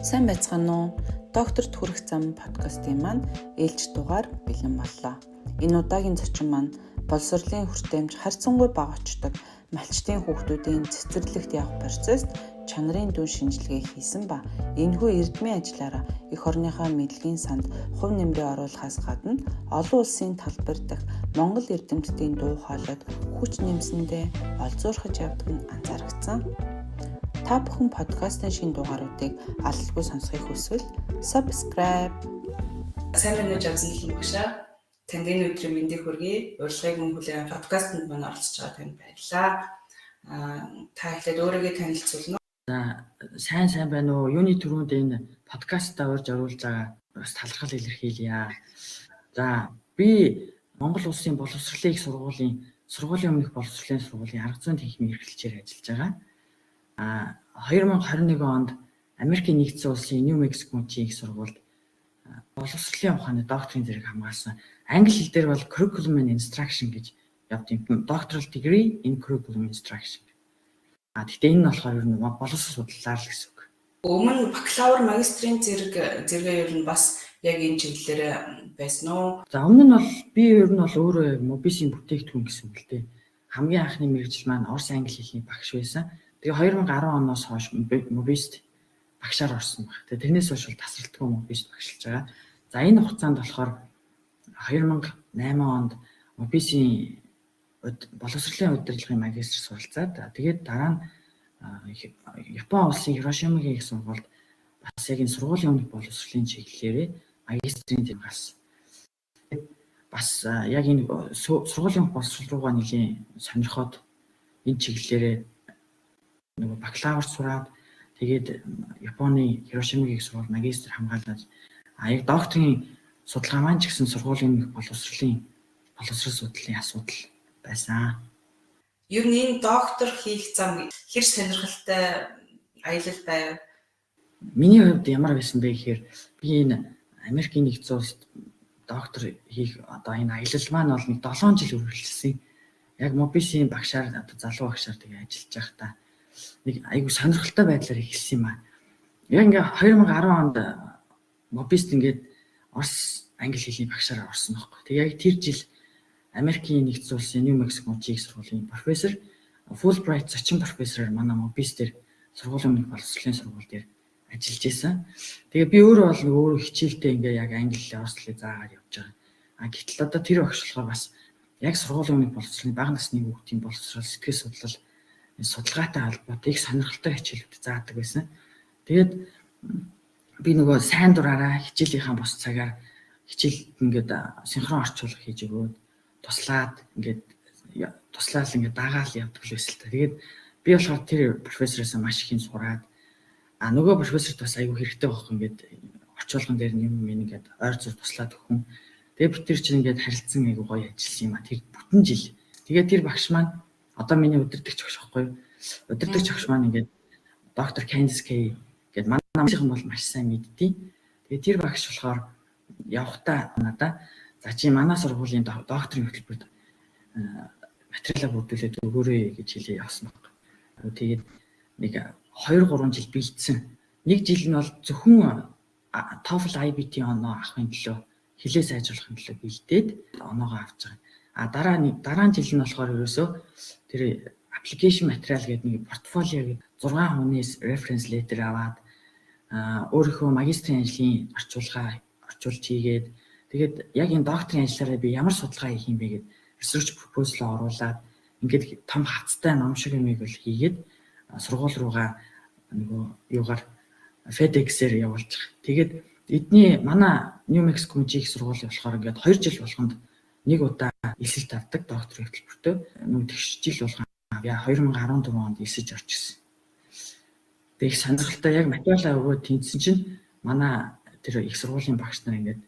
Сайн байцгаана уу? Докторт хүрэх зам подкастын маань ээлж дугаар бэлэн боллоо. Энэ удаагийн зочин маань боловсролын хүртээмж харьцангуй бага очдог малчтын хүүхдүүдийн цэцэрлэгт явах процесст чанарын дүн шинжилгээ хийсэн ба энэхүү эрдмийн ажлаараа эх орныхоо мэдлэгийн санд хувь нэмрээ оруулахаас гадна олон улсын талбар дахь Монгол эрдэмтдийн дуу хоолойд хүч нэмсэндээ олзуурхаж явдаг нь анзаарэгдсэн. Та бүхэн подкастын шинэ дугааруудыг алалгүй сонсохыг хүсвэл subscribe. Сайн байна уу жавсан багшаа. Танд энэ өдрийн мэндийг хүргэе. Урилгыг мөн хүлээн подкастэнд маань оролцож байгаа танд баярлалаа. Та ихлээр өөрийгөө танилцуулна уу? За сайн байна уу? Юуны түрүүнд энэ подкастаа урьж оруулж байгаа бас талархал илэрхийлье. За би Монгол Улсын боловсролын их сургуулийн өмнөх боловсролын сургуулийн арга зүйн техникийн эрхлэлчээр ажиллаж байгаа. 2021 онд Америкийн нэгдсэн улсын Нью Мексико мужийн их сургуульд боловсролын ухааны докторийн зэрэг хамгаалсан. Англи хэл дээр бол Curriculum and Instruction гэж явд юм. Doctoral degree in Curriculum Instruction. Гэхдээ энэ нь болохоор ер нь боловсрол судлалаар л гэсэн үг. Өмнө бакалавр, магистрийн зэрэгээ ер нь бас яг энэ чиглэлээр байсан уу? За өмнө нь бол би ер нь бол өөрөө мобисийн бүтээгдэхүүн гэсэн үг л дээ. Хамгийн анхны мэргэжил маань Орос англи хэлний багш байсан. Тэгээ 2010 оноос хойш мобист багшаар орсон баг. Тэгээ тэрнээс хойш бол тасралтгүй мобист багшилж байгаа. За энэ хугацаанд болохоор 2008 онд мобисийн боловсролын удирдлагын магистр суралцаад тэгээд дараа нь Япон улсын Хирошимагийн их сургуульд бас яг энэ сургуулийн өмнөх боловсролын чиглэлээр магистрийн тэм гарсан. Бас яг энэ сургуулийн боловсрол руугаа нэлийн сонирхоод энэ чиглэлээр нөгөө бакалавр сураад тэгээд Японы Хирошимагийн сургууль магистр хамгаалаад яг докторийн судалгаа маань ч гэсэн сургуулийн боловсрол судлалын асуудал байсан. Ер нь энэ доктор хийх зам хэр сонирхолтой аялал байв? Миний хувьд ямар байсан бэ гэхээр би энэ Америкийн нэгдсэн улсад доктор хийх одоо энэ аялал маань бол нэг 7 жил үргэлжилсэн. Яг мобисийн багшаар одоо залуу багшаар тэгээ ажиллаж байхдаа нэг айгүй сонирхолтой байдлаар эхэлсэн юм аа. Яг ингээ 2010 онд мобист ингээд Орос англи хэлний багшаар орсон байхгүй. Тэгээ яг тэр жил Америкийн нэгдсэн улсын Нью Мексико мужийн сургуулийн профессор Fulbright зочин профессороор манай мобистээр сургуулийн өмнөх боловсролын сургууль дээр ажиллаж байсан. Тэгээ би өөрөө бол өөрөө хичээлдээ ингээ яг англи хэлээр орслыг заагаад явж байгаа. Гэтэл одоо тэр багш болохоор бас яг сургуулийн өмнөх боловсролын бага насны хүүхдийн боловсрол сэтгэл судлал судалгаатай холбоотой их сонирхолтой хичээлүүд заадаг байсан. Тэгээд би нөгөө сайн дураараа хичээлийнхаа бос цагаар хичээлд ингээд синхрон орчуулга хийж өгөөд туслаад ингээд дагаал явдаг л байсан л та. Тэгээд би болохоор тэр профессороос маш их юм сураад нөгөө профессорт бас айгүй хэрэгтэй байхгүй ингээд орчуулган дээр юм ингээд ойр зур туслаад өгөн. Тэгээд бид тэр чинь ингээд харилцсан айгүй гоё ажилласан юм а. Тэр бүтэн жил. Тэгээд тэр багш маань одоо миний удирдагч багш байхгүй юу? Удирдагч багш маань ингээд доктор Candice Kay гэдэг манайхан бол маш сайн мэддэг. Тэгээ тэр багш болохоор явхдаа надаа за чи манай сургуулийн докторийн хөтөлбөрт материалаа бүрдүүлээд өгөөрэй гэж хэлээ явсан байна. Тэгээд нэг 2-3 жил бэлдсэн. Нэг жил нь бол зөвхөн TOEFL IBT оноо авахын төлөө хэлээ сайжруулахын төлөө бэлдээд оноогоо авч байгаа. Дараа жил нь болохоор ерөөсөө тэр application материал гэдэг нэг портфолио гэдэг 6 хүнээс reference letter аваад өөрийнхөө магистрийн ажлын орчуулж хийгээд тэгээд яг энэ докторийн ажлаараа би ямар судалгаа хийх юм бэ гэдэг research proposal оруулаад ингээд том хавцтай ном шиг юмыг бол хийгээд сургууль руугаа нөгөө юугаар FedEx-ээр явуулж байгаа. Тэгээд эдний манай Нью Мексико мужийн их сургуулийн болохоор ингээд 2 жил болгонд нэг удаа эсэлт авдаг докторийн хөтөлбөртөө нөгөө тэгш жил болгоо 2014 онд эсэж орж ирсэн. Тэг их сонирхолтой яг материалаа өгөөд тэнцсэн чинь манай тэр их сургуулийн багш нар ингээд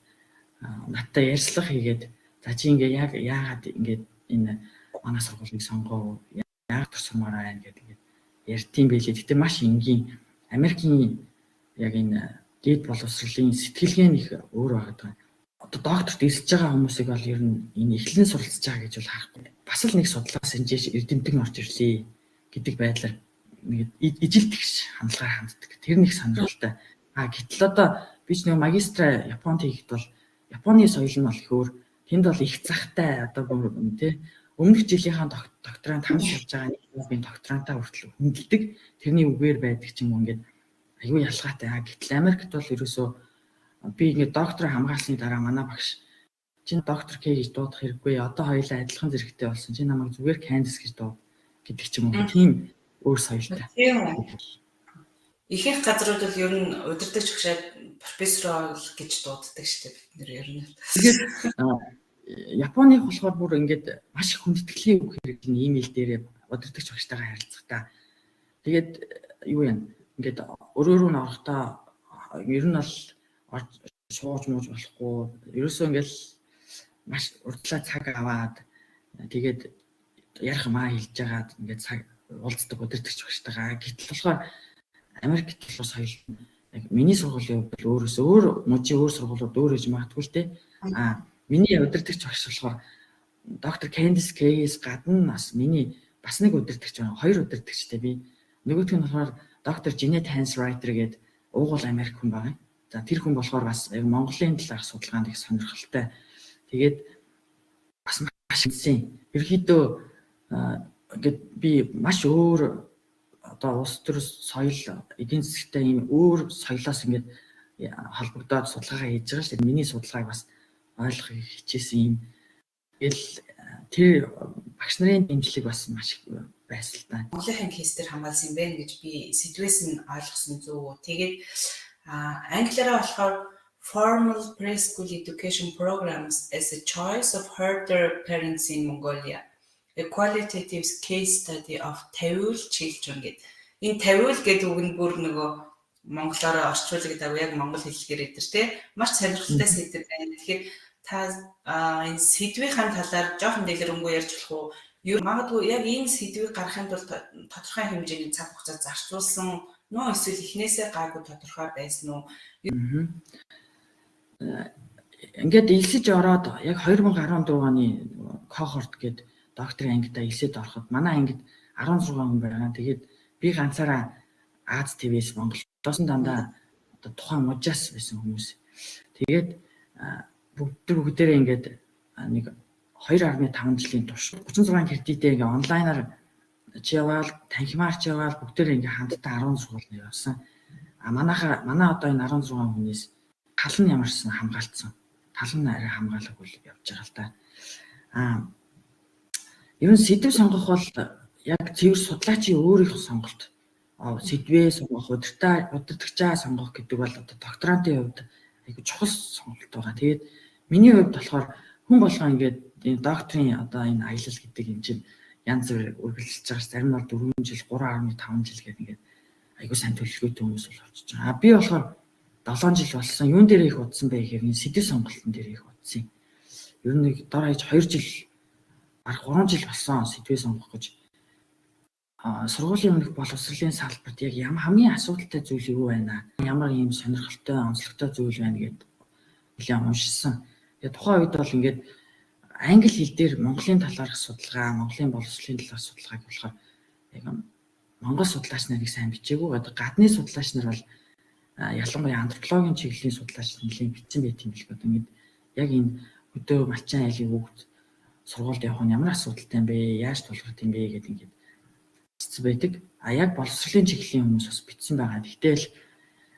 надтай ярьцлага хийгээд за чи ингээ яагаад ингээд энэ манай сургуулийг сонгоо яагаад турсмаар байна гэдэг ярьтiin байлээ. Гэтэ маш энгийн Америкийн яг энэ дээд боловсролын сэтгэлгээ нь их өөр байгаа. Одоо докторт эсэж байгаа хүмүүсийг бол ер нь энэ эхлэн суралцж байгаа гэж бол харахгүй. Бас л нэг судлаас хэмжээж эрдэмтэн орж ирлээ гэдэг байдлаар нэг ижил тэгш хандлагаар ханддаг. Тэр нэг сонирхолтой. Гэтэл одоо би ч нэг магистра Японд хийхэд бол Японы соёл нь бол их өөр. Тэнд бол их захтай одоо тий өмнөх жилийнхаа докторант хамт явж байгаа нэг би докторантаа хүртэл хөндлөдөг. Тэрний үгээр байдаг ч юм уу ингээд аюу ялгаатай. Гэтэл Америкт бол ерөөсөө би ингээд доктор хамгаалсны дараа манай багш чинь доктор К гэж дуудах хэрэггүй. Одоо хоёулаа адилхан зэрэгтэй болсон. Чи намайг зүгээр Candice гэж дууд гэдэг ч юм уу. Тийм өөр соёлтой. Ихэнх газрууд бол ер нь удирдагч багшаад профессор гэж дууддаг шүү дээ бид нэр ер нь. Тэгээд Японых болохоор бүр ингээд маш их хүндэтгэлийн үг хэрэглэн имэйл дээрээ удирдагч багштайгаа харилцахдаа. Тэгээд юу юм ингээд өрөөрөө нь орохдоо ер нь бол сууж мууж болохгүй. Ерөөсөө ингээд маш урдлаа цаг аваад тэгээд ярих маа хэлж байгаад ингээд цаг уулздаг удирдагч багштайгаа. Гэтэл болохоор Америкт бол соёл яг миний сургуулийн хувьд өөрөөсөө өөр мужийн өөр сургуулиуд өөр гэж магадгүй л те. Миний удирдагч багш болохоор доктор Candice K-с гадна бас миний бас нэг удирдагч байна. Хоёр удирдагчтай би. Нөгөөх нь болохоор доктор Jeanette Hansreiter гэдэг уугуул Америк хүн байгаа. За тэр хүн болохоор бас яг Монголын талаарх судалгаанд их сонирхолтой. Тэгээд бас маш ихсэн. Ерөнхийдөө ингээд би маш өөр одоо улс төр соёл эдийн засгтай ийм өөр соёлоос ингээд холбогдоод судалгаа хийж байгаа шүү дээ. Миний судалгааг бас ойлгохыг хичээсэн юм. Тэгэл тэр багш нарын дэмжлэг бас маш их байсан л та. Монголын кейсээр хамгаалсан юм байна гэж би сэдвээс нь ойлгосон зүг. Тэгээд англиараа болохоор formal preschool education programs as a choice of herder parents in Mongolia. A qualitative case study of тавиул children гэдэг. Энэ тавиул гэдэг үг нь бүр нөгөө монголоор орчуулдаг яг монгол хэллэгээр идэв те. Маш сонирхолтой сэдв байна. Тэгэхээр та энэ сэдвийн талаар жоохон дэлгэрэнгүй ярьж болох уу? Магадгүй яг энэ сэдвийг гаргахын тулд тодорхой хэмжээний цаг хугацаа зарцуулсан нөө эсвэл эхнээсээ гайгүй тодорхой байсан уу? Ингээд элсэж ороод яг 2016 оны кохорт гэдэг докторийн ангидаа элсэд ороход манай ангид 16 хүн байгаа. Тэгээд би ганцаараа Аз ТВ-с Монголоос дандаа одоо тухайн мужаас байсан хүмүүс. Тэгээд бүгдээрээ ингээд нэг 2.5 жилийн турш 36 кредитээ ингээ онлайнаар чивэл танхимаар чивэл бүгдээрээ ингээ хамтдаа 10 сургууль явсан. Манай одоо энэ 16 хүнээс тал нь ямарсан хамгаалцсан. Тал нь арай хамгаалаагүй явж байгаа л та. Ер нь сэдв сонгох бол яг цэвэр судлаачийн өөрийнх сонголт. Сэдвээ сонгох, удирдагчаа сонгох гэдэг бол одоо докторантын хувьд айгүй чухал сонголт байгаа. Тэгээд миний хувьд болохоор хүн болгоо ингээд энэ докторийн одоо энэ аялал гэдэг юм чинь янз бүр үргэлжилж байгаа ш. Зарим нь 4 жил, 3.5 жил гэдэг ингээд айгүй сайн төлөвлөгөөтэй хүмүүс бол болчихж байгаа. Би болохоор 7 жил болсон. Юун дээр их удсан бэ гэхээр энэ сэдв сонголтын дээр их удсан. Ер нь дор хаяж 2 жил 3 жил болсон сэдвээ сонгох гэж сургуулийн өмнөх боловсролын салбарт яг хамгийн асуудалтай зүйл юу байна? Ямар ийм сонирхолтой, онцлогтой зүйл байна гэдээ нэлээд уншсан. Тэгээ тухайн үед бол ингээд англи хэл дээр Монголын талаарх судалгаа, Монголын боловсролын талаарх судалгааг болохоор яг Монгол судлаач нарыг сайн бичээгүй. Одоо гадны судлаач нар бол ялангуяа антропологийн чиглэлийн судлаач нэлийн бичсэн байт юм л гэдэг. Ингээд яг энэ өдөө малчин айлын хүүхд сургуульд явах нь ямар асуудалтай юм бэ? Яаж тулгарх юм бэ гэдэг ингээд бичсэн байдаг. Яг боловсролын чиглэлийн хүмүүс бас бичсэн байгаа. Гэтэл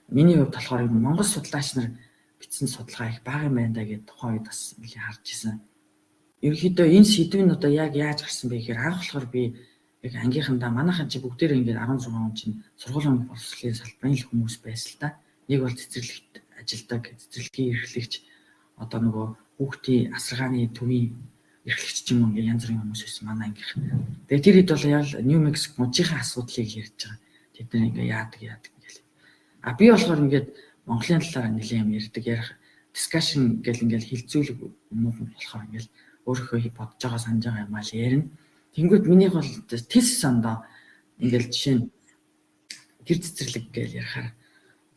миний хувьд болохоор Монгол судлаач нар бичсэн судалгаа их бага юм байна да гэдэг тухайн үед бас нэлээд харж ирсэн. Ерөнхийдөө энэ сэдв нь одоо яг яаж гарсан бэ гэхээр анх болохоор би яг ангийнхандаа манайхан чи бүгдээр ингээд 16 хүн чинь сургуулийн боловсролын салбарын хүмүүс байсан л да. Нэг бол цэцэрлэгт ажилладаг, цэцэрлэгийн эрхлэгч одоо нөгөө хүүхдийн асаргааны төвийн эрхлэгч ч юм уу янз бүрийн хүмүүс байсан манай ангийнх. Тэгээ тэр хэд бол яг Нью Мексик мужийн асуудлыг ярьж байгаа. Тэд нар ингээ яадаг гэл. Би болохоор ингээд Монголын талаар нэлээд юм ярьдаг, ярих discussion гэл ингээл хилцүүлэг юм болохоор ингээл өөрийнхөө бодож байгаа санаж байгаа юм аа л ярина. Тэнгүүд минийх бол тест сандаа ингээл жишээ нь гэр цэцэрлэг гээл ярихаар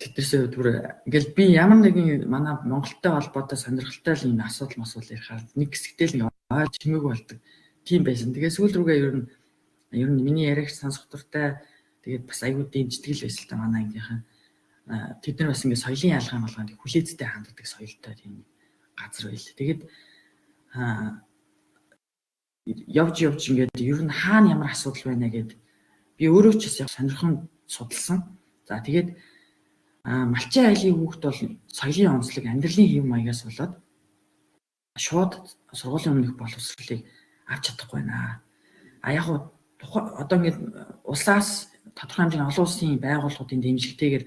тэднээсээ түр ингээл би ямар нэгэн манай Монголтой холбоотой сонирхолтой юм асуудал ярихаар нэг хэсэгтэй л нэг чимээг болдог тийм байсан. Тэгээ сүүл рүүгээ ер нь миний яриаг сонсох дуртай тэгээд бас аюул дэмждэг л байсан л та манай ангийнхан. тэд нар бас ингээд соёлын ялгаа малгаанд хүлээцтэй ханддаг соёлтой тийм газар байл. Тэгээд явж ингээд ер нь хаана ямар асуудал байна гэд би өөрөө ч бас сонирхон судалсан. За тэгээд малчин айлын хүүхэд бол соёлын онцлог амьдралын хэв маягаас болоод шууд сургуулийн өмнөх боловсролыг авч чадахгүй байна. Яг одоо ингээд улсаас тодорхой хэмжээний олон улсын байгууллагуудын дэмжлэгтэйгээр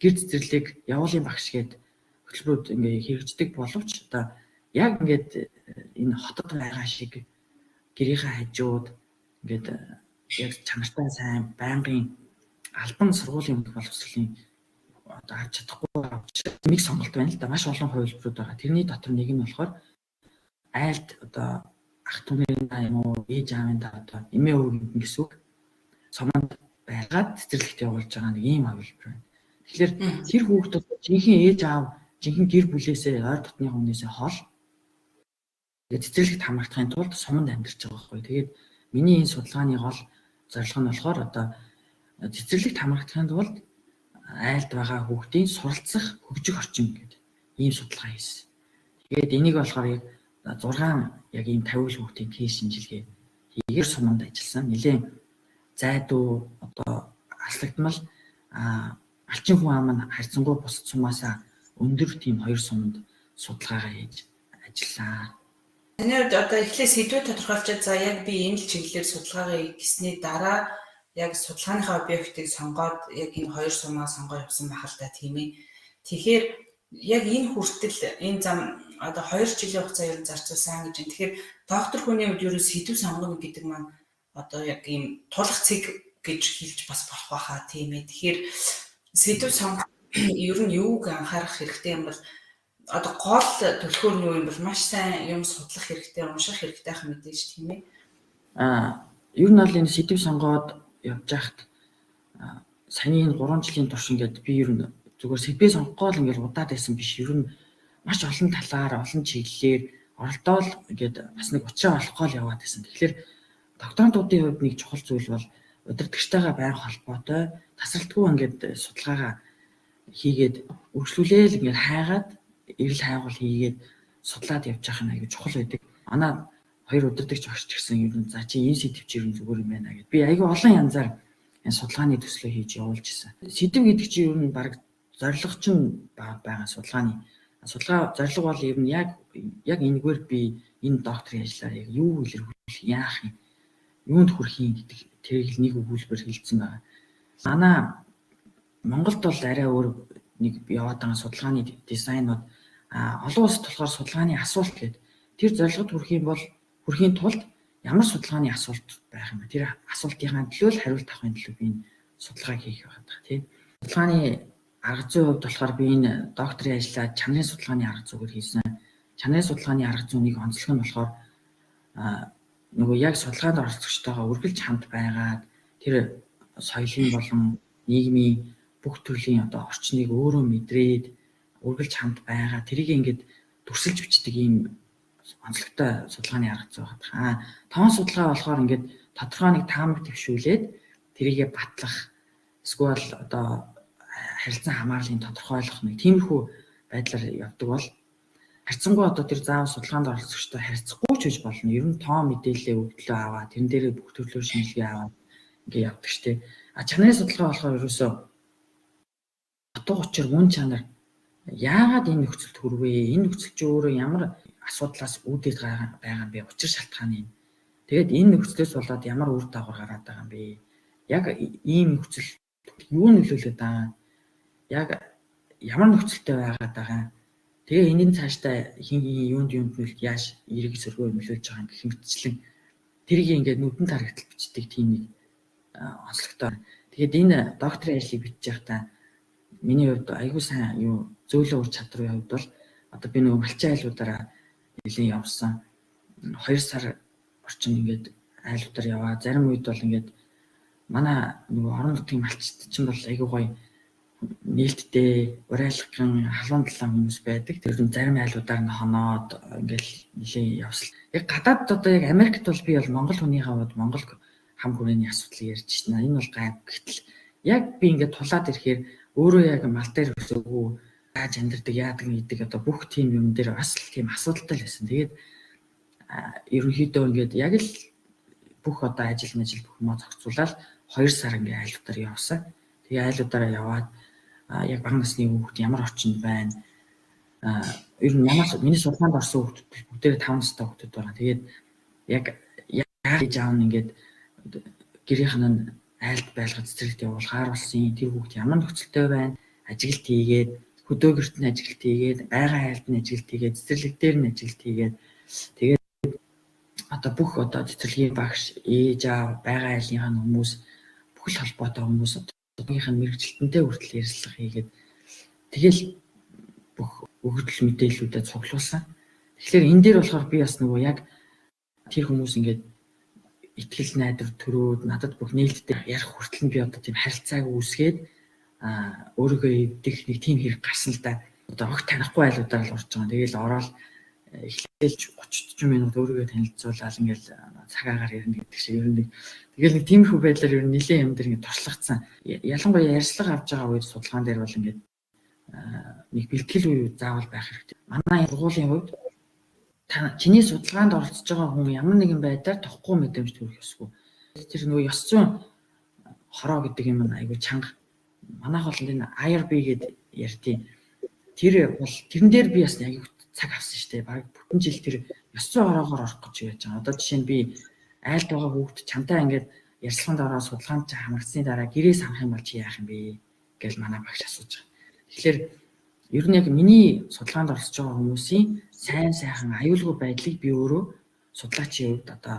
гэр цэцэрлэг явуулын багш гээд хөтөлбөрүүд ингээд хэрэгждэг боловч одоо яг ингээд энэ хотод байгаа шиг гэрийнхээ хажууд ингээд яг чанартай сайн байнгын албан сургуулийн өмнөх боловсролын одоо авч чадахгүй нэг сонголт байна л да. Маш олон хувилбарууд байгаа. Тэрний дотор нэг нь болохоор айлд одоо ах түмэн юм уу ээж аавын та одоо эмээ өвгөн гэсэн үг суманд байгаад цэцэрлэгт явуулж байгаа нэг ийм хувилбар байна. Тэгэхээр тэр хүүхдүүд жинхэнэ ээж аав жинхэнэ гэр бүлээсээ ойр дотны хүнээсээ хол тэгээд цэцэрлэгт хамрагдахын тулд суманд амьдарч байгаа байхгүй. Тэгээд миний энэ судалгааны гол зорилго нь болохоор одоо цэцэрлэгт хамрагдахын тулд айлд байгаа хүүхдийн суралцах хөгжих орчин гэдэг ийм судалгаа хийсэн. Тэгээд энийг болохоор яг 6 яг ийм 50 хүүхдийн кейс шинжилгээ хийгээр суманд ажилласан. Нилээн зайдуу одоо аслагдмал алчин хүн ам нь харьцангуй бусад сумаасаа өндөр тийм 2 суманд судалгаагаа хийж ажиллаа. Таны хувьд одоо эхлээд сэдвээ тодорхойлчаад за яг би энэ л чиглэлээр судалгаагаа хийсний дараа яг судалгааныхаа объектыг сонгоод яг энэ 2 сумаа сонгоо явсан байх л да тийм ээ. Тэгэхээр яг энэ хүртэл энэ зам одоо 2 жилийн хугацаа ер нь зарцуулсан гэж байна. Тэгэхээр доктор хүний хувьд ерөө сэдв сонгоно гэдэг маань одоо яг ийм тулах цэг гэж хэлж бас болох байхаа тийм ээ. Тэгэхээр сэдв сонгох ер нь юуг анхаарах хэрэгтэй юм бол одоо гол төлхөөр нь юу юм бол маш сайн юм судлах хэрэгтэй, унших хэрэгтэй ах мэдээж тийм ээ. Ер нь бол энэ сэдв сонгоод явж байхад саяны энэ 3 жилийн турш ингээд би ер нь зүгээр сэдвээ сонгохгүй л ингээд удаад байсан биш. Ер нь маш олон талаар, олон чиглэлээр оролдоол ингээд бас нэг учраа олохгүй л яваад байсан. Тэгэхээр докторантуудын хувьд нэг чухал зүйл бол удирдагчтайгаа байнга холбоотой тасралтгүй ингээд судалгаагаа хийгээд үргэлжлүүлээл ингээд хайгаад эрэл хайгуул хийгээд судлаад явж байгаа нь аюу чухал байдаг. Манай 2 удирдагч багш ч гэсэн ер нь за чи энэ сэдв чи ер нь зүгээр юм байна гэд. Би аюу олон янзаар энэ судалгааны төслөө хийж явуулж ирсэн. Сэдв гэдэг чинь ер нь баг зорилго чинь байгаа судалгааны судалгаа зорилго бол ер нь яг энэгээр би энэ докторийн ажлаар яг юу илэрхийлэх яах юм юунд хүрэх юм гэдэг тэрийг нэг өгүүлбэр хэлсэн байна. Манай Монголд бол арай өөр нэг яваад байгаа судалгааны дизайнууд олон улсад болохоор судалгааны асуулт гэдэг тэр зорилгод хүрэхийн тулд ямар судалгааны асуулт байх юм бэ? Тэр асуултынхаа төлөө л хариулт авахын төлөө би энэ судалгааг хийх байгаа тийм. Судалгааны арга зүйн хувьд болохоор би энэ докторийн ажлаа чанарын судалгааны арга зүйгээр хийсэн. Чанарын судалгааны арга зүйнийг онцлог нь болохоор нөгөө яг судалгаанд оролцогчтойгоо үргэлж хамт байгаад тэр соёлын болон нийгмийн бүх төрлийн одоо орчныг өөрөө мэдрээд үргэлж хамт байгаа тэрийг ингээд дүрсэлж бичдэг ийм онцлогтой судалгааны арга зүй байна. Тоон судалгаа болохоор ингээд тодорхой нэг таамаг төвшүүлээд тэрийгэ батлах эсвэл одоо харилцан хамаарлын тодорхойлох нэг тиймэрхүү байдлаар явдаг бол харьцангуй одоо тэр заав судалгаанд оролцогчтой харьцахгүй ч гэж болно. Ер нь тоон мэдээлэлээ өгдлөө аваад тэрэн дээрээ бүх төрлөөр шинжилгээ аваад ингээд явдаг штеп. Чанарын судалгаа болохоор ерөөсөө утга учир мөн чанар яагаад энэ нөхцөлд хүрвэ? Энэ нөхцөл чи өөрөө ямар асуудлаас үүдээд байгаа юм бэ? Учир шалтгааны. Тэгээд энэ нөхцлөөс болоод ямар үр дагавар гараад байгаа юм бэ? Яг ийм нөхцөл юу нөлөөлөд байгаа? Яг ямар нөхцөлтэй байгаад байгаа? Тэгээ энэний цаашдаа хин юунд яаж эрэг сөргөө нөлөөлж байгаа юм гэх мэтчлэн тэрийг ингээд нүдэн тарагтал бичдэг тийм нэг онцлогтой. Тэгээд энэ докторийн ажлыг бичиж байхдаа миний хувьд айгүй сайн юу зөөлөн ур чадрын хувьд бол одоо би нөгөө малчин айлуудаараа нэлээд явсан. 2 сар орчим ингээд айлуудаар яваа. Зарим үед бол ингээд манай нөгөө орон нутгийн малчид чинь бол айгүй гоё нээлттэй урайлгын халуун талаа хүмүүс байдаг. Тэр зарим айлуудаар нь хоноод ингээд нэлээд явсал. Яг гадаад одоо яг Америкт бол би бол монгол хүний хавьд монгол хам хүрээний асуудлыг ярьж байна. Энэ бол гайв. Гэтэл яг би ингээд тулаад ирэхээр өөрөө яг мал дээр өсөөгүй яаж амьдардаг, яадаг гэдэг одоо бүх тийм юм дээр бас л тийм асуудалтай л байсан. Тэгээд ерөнхийдөө ингээд яг л бүх одоо ажил бүх юмаа зохицуулаад 2 сар ингээ айлуудаар явсан. Тэгээ айлуудаараа яваад яг бага насны хүүхэд ямар орчинд байна. Ер нь миний судалгаанд орсон хүүхдүүд бүгдээ 5 настай хүүхдүүд байна. Тэгээд яг яаж аав нь ингээд гэрийнх нь айлд байлгаж цэцэрлэгт явуулахаар болсон тэр хүүхд ямар нөхцөлтэй байна. Ажилт хийгээд хөдөөгөрт нь ажилт хийгээд байгаль айлд нь ажилт хийгээд цэцэрлэг дээр нь ажилт хийгээд тэгээд одоо бүх одоо цэцэрлэгийн багш, ээж аав, байгаль айлынхаа хүмүүс бүхэл холбоотой хүмүүс одоогийн мэрэгчлэнтэй хүртэл ярилцлага хийгээд тэгэл бүх өгөгдөл мэдээллүүдэд цуглуулсан. Тэгэхээр энэ дээр болохоор би бас нөгөө яг тэр хүмүүс ингээд итгэл найдвар төрөөд надад бүх нээлттэй ярих хүртэл нь би одоо тийм харилцааг үүсгээд өөрийгөө эвдэх нэг тийм хэрэг гарсан л да. Одоо огт танихгүй айлуудаар л орж байгаа. Тэгээл ороод эхлээлж 30-40 минут өөрийгөө танилцуулаад ингээл цагаагаар ярина гэдэг шиг ер нь тэгэл нэг тиймэрхүү байдлаар ер нь нэлээд юм дээр ингээд туршлагацсан. Ялангуяа ярьцлага авч байгаа үед судалгаан дээр бол ингээд нэг бэлтгэл үе заавал байх хэрэгтэй. Манай сургуулийн хувьд чиний судалгаанд оролцож байгаа хүн ямар нэгэн байдлаар тохгүй мэдрэмж төрөх ёсгүй. Тэр нөгөө ёс зүйн хороо гэдэг юм айгүй чанга. Манайх бол энэ IRB гэдэг ярьдیں۔ Тэр бол тэрэн дээр би бас аягүй цаг авсан шүү дээ. Бараг бүтэн жил тэр ёс зүйн хороогоор орох гэж яаж байгаа. Одоо жишээ нь би айлд байгаа хүүхд чамтай ингээд ярьцлаганд ороод судалгаанд хамрагдсны дараа гэрээ санах юм бол чи яах юм бэ гэж манай багш асууж байгаа. Тэгэхээр ер нь яг миний судалгаанд оролцож байгаа хүмүүсийн сайн сайхан аюулгүй байдлыг би өөрөө судлаачийн хувьд одоо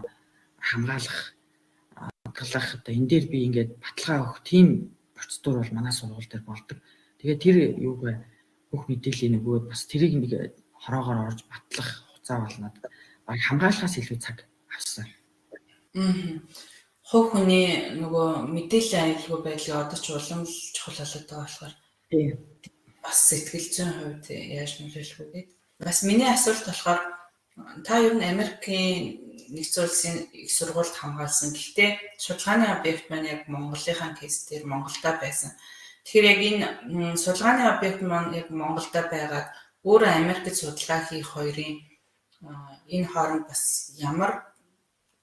хамгаалах, хадгалах одоо энэ дээр би ингээд баталгаа өгөх тийм процедур бол манай сургууль дээр болдог. Тэгээд тэр юуг бүх мэдээллийн нөгөөд бас тэрийг нэг хороогоор орж батлах хугацаа болно. Баг хамгаалахаас илүү цаг авсан. Хувь хүний нөгөө мэдээллийн аюулгүй байдлыг одоо ч улам чухал болоод байгаа болохоор бас сэтгэл зүйн хувьд яаж нөлөөлөх вэ гэдэг. Бас миний асуулт болохоор та ер нь Америкийн нэгдсэн улсын их сургуульд хамгаалсан. Гэхдээ судалгааны объект маань яг Монголынхаа кейс дээр Монголда байсан. Тэгэхээр яг энэ судалгааны объект маань яг Монголда байгаад өөрөө Америкт судалгаа хийх хоёрын энэ хооронд бас ямар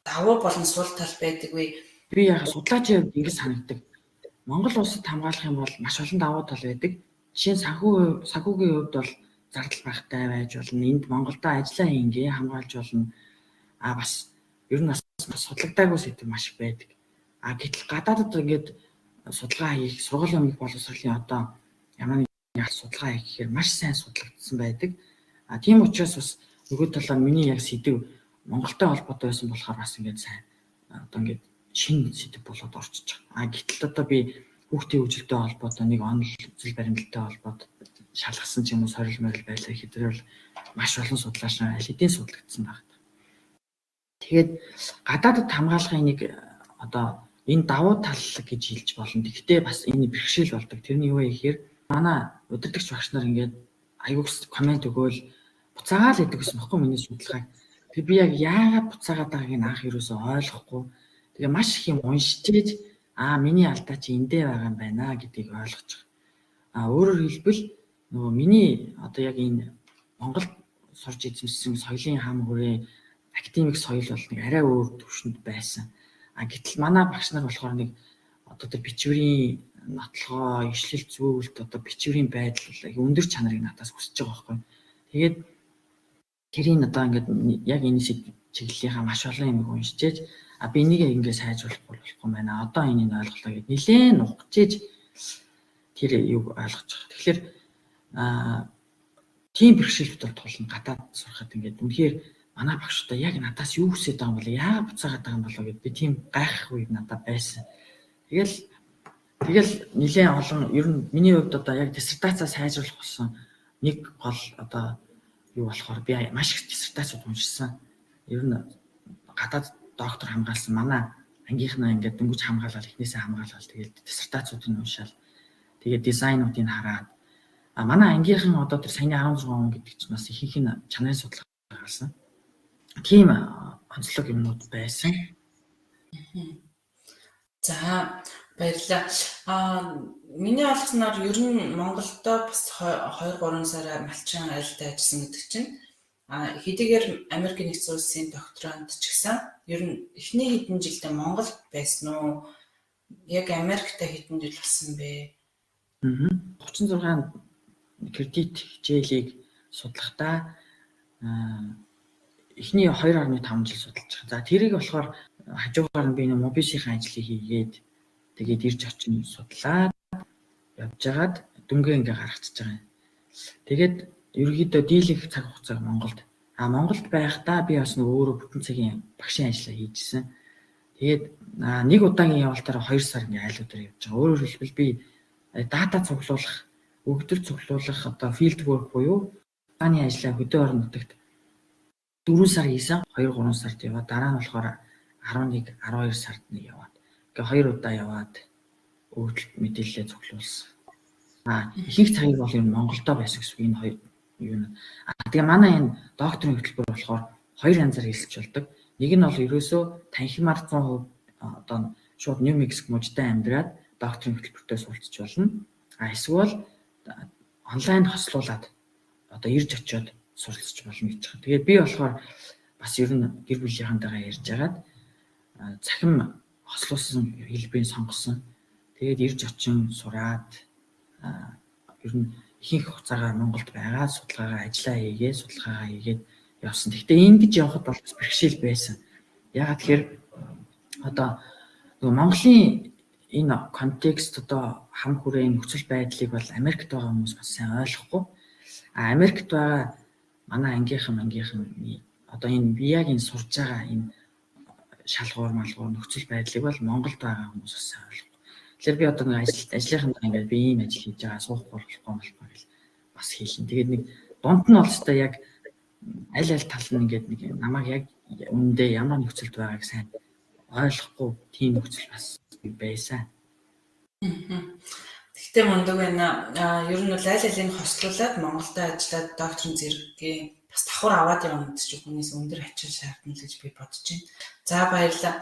давуу болон сул тал байдаг вэ? Би яг судлаачийн хувьд ингэ санагддаг. Монгол улсад хамгаалах юм бол маш олон давуу тал байдаг. Жишээ нь санхүүгийн хувьд бол зардал багтай байж болно. Энд Монголда ажиллаа хийгээ хамгаалж болно. Бас ер нь бас судлагдаагүй сэдв маш их байдаг. Гэтэл гадаадд ингээд судалгаа хийх, сургуулийн өмнөх боловсролын одоо ямар нэг судалгаа хийх гэхээр маш сайн судлагдсан байдаг. Тийм учраас бас нөгөө талаар миний яг сэдв Монголтой холбоотой байсан болохоор бас ингээд сайн одоо ингээд шинэ сэдв болоод орчиж байгаа. Гэтэл одоо би хүүхдийн хөгжилтэй холбоотой нэг онол зүйл баримталтай холбоотой шалгасан ч юм уу сорил морил байлаа хэдэр бол маш олон судлаач аль хэдийн судлагдсан байна. Тэгээд гадаадд хамгаалахын нэг одоо энэ давуу тал гэж хэлж болно. Гэхдээ бас энэ бэрхшээл болдог. Тэрний юу вэ гэхээр манай удирдагч багш нар ингээд аюулс комент өгөөл буцаагаал гэдэг гэсэн баггүй миний судалгааг. Тэг би яг яагаад буцаагаад байгааг нь анх юусоо ойлгохгүй. Тэгээ маш их юм уншиж миний алдаа чи эндээ байгаа юм байна гэдгийг ойлгож байгаа. Өөрөөр хэлбэл нөгөө миний одоо яг энэ Монголд сурч эзэмшсэн соёлын хам хүрээ академик соёл бол нэг арай өөр төвшөнд байсан. Гэтэл манай багш нар болохоор нэг одоо тэр бичвэрийн нотлогоо, ишлэл зөвлөлт одоо бичвэрийн байдал өндөр чанарыг надаас хүсэж байгаа байхгүй. Тэгээд тэрийг одоо ингээд яг энэ чиглэлийнхаа маш олон юм уншижээж би энийг ингээ сайжруулах болохгүй байна. Одоо энийг ойлголоо гэд нэлээд нухчихэж тэр юг ойлгож байгаа. Тэгэхээр тийм бэрхшээлүүд бол тулна гадаад сурахад ингээд үнэхээр манай багш одоо яг надаас юу хүсэж байгаа юм бол яагаад буцаагаад байгаа юм болоо гэд би тийм гайхах үед надад байсан. Тэгэл нэлээд олон ер нь миний хувьд одоо яг диссертацаа сайжруулах болсон нэг гол одоо юу болохоор би маш их диссертацууд уншсан. Ер нь гадаад доктор хамгаалсан манай ангийнхнаа ингээд дөнгөж хамгаалал эхнээсээ хамгаалал тэгээд диссертацуудыг уншаал. Тэгээд дизайнуудыг хараад манай ангийнхан одоо тэр саяны 16 он гэдэг чинь бас ихэнх нь чанарын судалгаа гаргасан. Тийм онцлог юмнууд байсан. За Баярлалаа. Миний ойлгосноор ер нь Монголдо бас 2-3 сараа малчин айлтай ажилласан гэдэг чинь хэдийгээр Америк нэгдсэн улсын докторант ч гэсэн ер нь эхний хэдэн жилдээ Монголд байсан уу? Яг Америктай хэдэн жил болсон бэ? 36 кредит хичээлийг судлахдаа эхний 2.5 жил судалж байгаа. За тэрийг болохоор хажуугаар нь би нэг мобишийн ажлыг хийгээд тэгээд ирж очин судлаад явжгаад дүнгээ ингээ гаргачихж байгаа юм. Тэгээд ерөнхийдөө дийлэх цаг хугацааг Монголд байхдаа би бас нэг өөрөө бүтэн цагийн багшийн ажиллаа хийжсэн. Тэгээд нэг удаагийн явалтаараа 2 сар ингээ айлуудаар явж байгаа. Өөрөөр хэлбэл би дата цуглуулах, өгдөр цуглуулах одоо field work буюу дааны ажиллаа хөдөө орон нутагт 4 сар хийсэн, 2-3 сард яваад дараа нь болохоор 11-12 сард нэг яваад. Ингээ 2 удаа яваад өгдөл мэдээлэлээ цуглуулсан. Ихэнх цагийг бол энэ Монголдо байсан гэсэн энэ хоёр юу. Тэгээ манай энэ докторийн хөтөлбөр болохоор 2 янзаар хэлэлцэж болдог. Нэг нь бол ерөөсөө танхимаар 100% одоо шууд Нью Мексик мужид амьдраад докторийн хөтөлбөртөө суралцж болно. Эсвэл онлайн хослуулаад одоо ирж очиод суралцж болно гэж байгаа. Тэгээд би болохоор бас ер нь гэр бүлийнхэнтэйгээ ярьж агаад цахим хослуулсан хэлбэрийг сонгосон. Тэгээд ирж очин сураад ер нь ихэнх хугацаагаар Монголд байгаа судалгаагаа хийгээд явсан. Гэхдээ ингэж явхад бол бас бэрхшээл байсан. Яагаад тэгэхээр одоо Монголын энэ контекст одоо хам хүрээний нөхцөл байдлыг бол Америкт байгаа хүмүүс бас сайн ойлгохгүй. Америкт байгаа манай ангийнхан одоо энэ яг энэ сурж байгаа энэ шалгуур нөхцөл байдлыг бол Монголд байгаа хүмүүс бас сайн ойлгохгүй. Тэгэхээр би одоо нэг ажлынхаа ингээд би ийм ажил хийж байгаа суухгүй болохгүй гэл бас хийлэн. Тэгээд нэг дунд нь бол өстой яг аль тал нь ингээд нэг намайг яг үндэ ямар нөхцөлд байгааг сайн ойлгохгүй тийм нөхцөл бас байсан. Гэхдээ мундаг байна. Ер нь бол аль-алийг хослуулад Монголд ажиллаад докторийн зэрэгийн бас давхар аваад явна гэдэг чинь хүнээс өндөр ачаал шаардна гэж би бодож байна. За баярлалаа.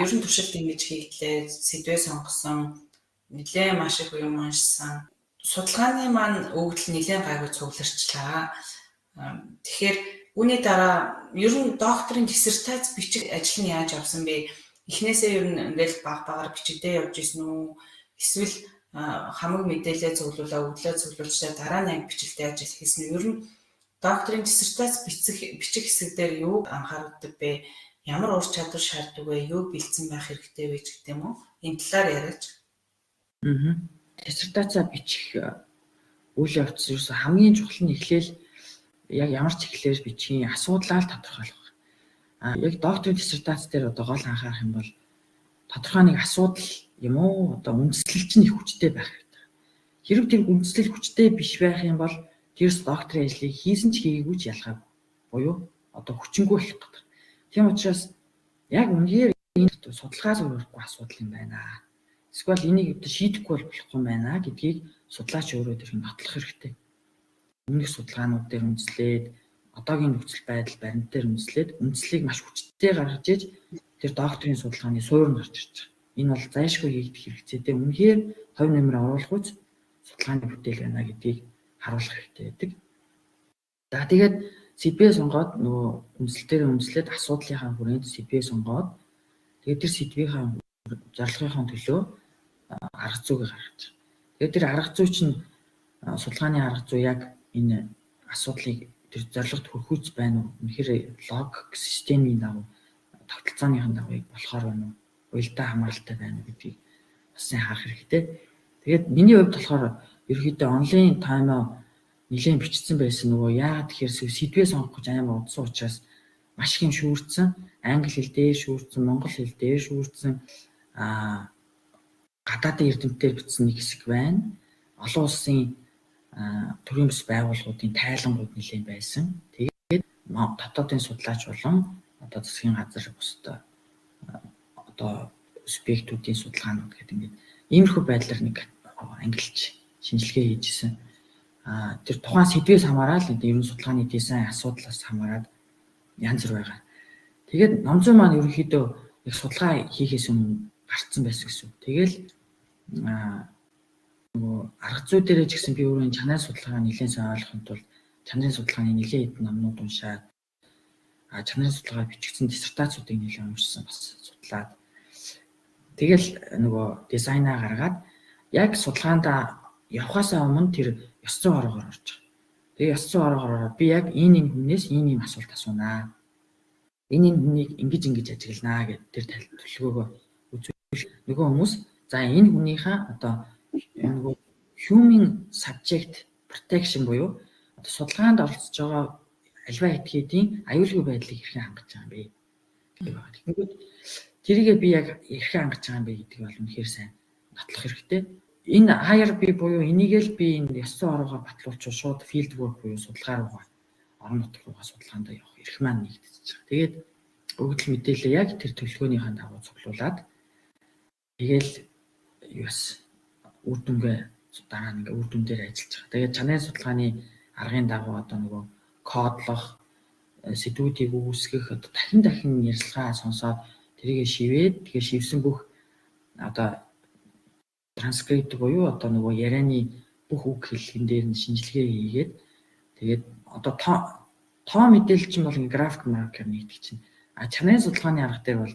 Ер нь туршилт ингэж хийлээ, сэдвээ сонгосон, нэлээд маш их юм уншсан. Судалгааны маань өгдөл нэлээд гайгүй цугларчлаа. Тэгэхээр үүний дараа ер нь докторийн диссертац бичих ажил нь яаж явсан бэ? Эхнээсээ ер нь ингээл багаар бичигдээ явж исэн үү? Эсвэл хамаг мэдээлэл цуглуулаа, өгдлөө цуглуулчаа дараа нь анги бичлэлтэй ажил хийсэн нь ер нь докторийн диссертац бичих хэсэг дээр юу анхаардаг бэ? Ямар ур чадвар шаарддаг вэ? Юу бэлдсэн байх хэрэгтэй вэ гэх юм уу? Энэ талаар яриач. Диссертацаа бичих үйл явц ерөөсө хамгийн чухал нь эхлээл яг ямар ч эхлээс бичихийн асуудлаа л тодорхойлох. Яг докторийн диссертац дээр одоо гол анхаарах юм бол тодорхой нэг асуудал юм уу? Одоо үндэслэл чинь их хүчтэй байх хэрэгтэй. Хэрэг тэр үндэслэл хүчтэй биш байх юм бол тэрс докторийн ажлыг хийсэн ч хийгээгүй ч ялгаагүй. Буюу одоо хүчингүй болох гэдэг. Тийм учраас яг үнээр энэ судалгаа зөвөрөхгүй асуудал юм байна. Эсвэл энийг шийдэхгүй болохгүй юм байна гэдгийг судлаач өөрөө тэр нотлох хэрэгтэй. Өмнөх судалгаанууд дээр үндэслээд одоогийн нөхцөл байдал баримт дээр үндэслээд үндслийг маш хүчтэй гаргаж иж тэр докторийн судалгааны суурь нь гарч ирж байгаа. Энэ бол зайлшгүй хийгдэх хэрэгцээтэй. Үнэхээр хувь нэмэр оруулах үз судалгааны бүтээл байна гэдгийг харуулах хэрэгтэй байдаг. За тэгээд сэдвээ сонгоод нөгөө үндэслэлээр үндэслээд асуудлынхаа хүрээнд сэдвээ сонгоод тэгээд тэр сэдвийнхаа зорилгынхаа төлөө арга зүйг гаргаж. Тэгээд тэр арга зүй чинь судалгааны арга зүй яг энэ асуудлыг тэр зорилгод хүрхүүц байна уу? Үнэхээр логик системийн дагуу тогтолцооныхын дагуу болохоор байна уу? Уялдаа хамааралтай байна уу гэдгийг бас сайн харах хэрэгтэй. Тэгээд миний хувьд болохоор ерөөхдөө онлайн таймаа нэлээд бичсэн байсан нөгөө яагаад тэгэхээр сэдвээ сонгох гэж амар удсан учраас маш их юм шүүрцэн, англи хэл дээр шүүрцэн, монгол хэл дээр шүүрцэн гадаадын эрдэмтдээр бичсэн нэг хэсэг байна. Олон улсын төрийн бас байгууллагуудын тайлангууд нэлээд байсан. Тэгээд дотоодын судлаач болон одоо засгийн газар бусдаа одоо субъектүүдийн судалгаанууд гэдэг ингээд иймэрхүү байдлаар нэг ангилж шинжилгээ хийжсэн. Тэр тухайн сэдвээс хамаарал ер нь судалгааны дизайн асуудлаас хамаарал янз бүр байгаа. Тэгээд номзуу маань ерөнхийдөө их судалгаа хийхээс өмнө гарцсан байсан гэсэн. Тэгэл нөгөө арга зүй дээрээ ч гэсэн би өөрөө чанарын судалгаа нэлээд сайн ойлгохын тулд чанарын судалгааны нэлээд хэдэн номнууд уншаад чанарын судалгаа бичигдсэн диссертацуудыг нэлээд уншсан бас судлаад тэгэл нөгөө дизайнаа гаргаад яг судалгаанд явахаасаа өмнө тэр ёс зүйн ороогоор орж байгаа. Тэгээ ёс зүйн ороогоор ороод би яг энэ хүнээс ийм асуулт асуунаа. Энэ хүнийг ингэж ажигланаа гэдэг тэр төлөвлөгөөгөө үзүүл нөгөө хүмүүс за энэ хүнийхээ одоо нөгөө human subject protection буюу одоо судалгаанд оролцож байгаа альва этгээдийн аюулгүй байдлыг хэрхэн хангаж байгаа юм бэ гэдэг байна. Тэгэнгүүт тэрийгээ би яг хэрхэн хангаж байгаа юм бэ гэдэг бол үнэхээр сайн батлах хэрэгтэй. Энэ IRB буюу энийгэл би энэ ёс зүйн ороогоо батлуулчих шууд field work буюу судалгаа руугаа орон нутг руугаа судалгаанд явах эрх маань нэгдэж байгаа. Тэгээд өгөгдөл мэдээлэл яг тэр төлөвлөгөөнийхээ дагуу цуглуулад тэгэл юус үр дүнгээ дараа нь үр дүн дээр ажиллаж байгаа. Тэгээд чанарын судалгааны аргын дагуу одоо нөгөө кодлох, сэдвүүдийг үүсгэх, одоо дахин ярилцлага сонсоод тэрийг шивээд тэгээ шивсэн бүх одоо транскрипт буюу одоо нөгөө ярианы бүх үг хэллэгэн дээр нь шинжилгээ хийгээд тэгээд одоо тоо мэдээлэл чинь бол график маркер нэгдэг чинь. Чанарын судалгааны арга дээр бол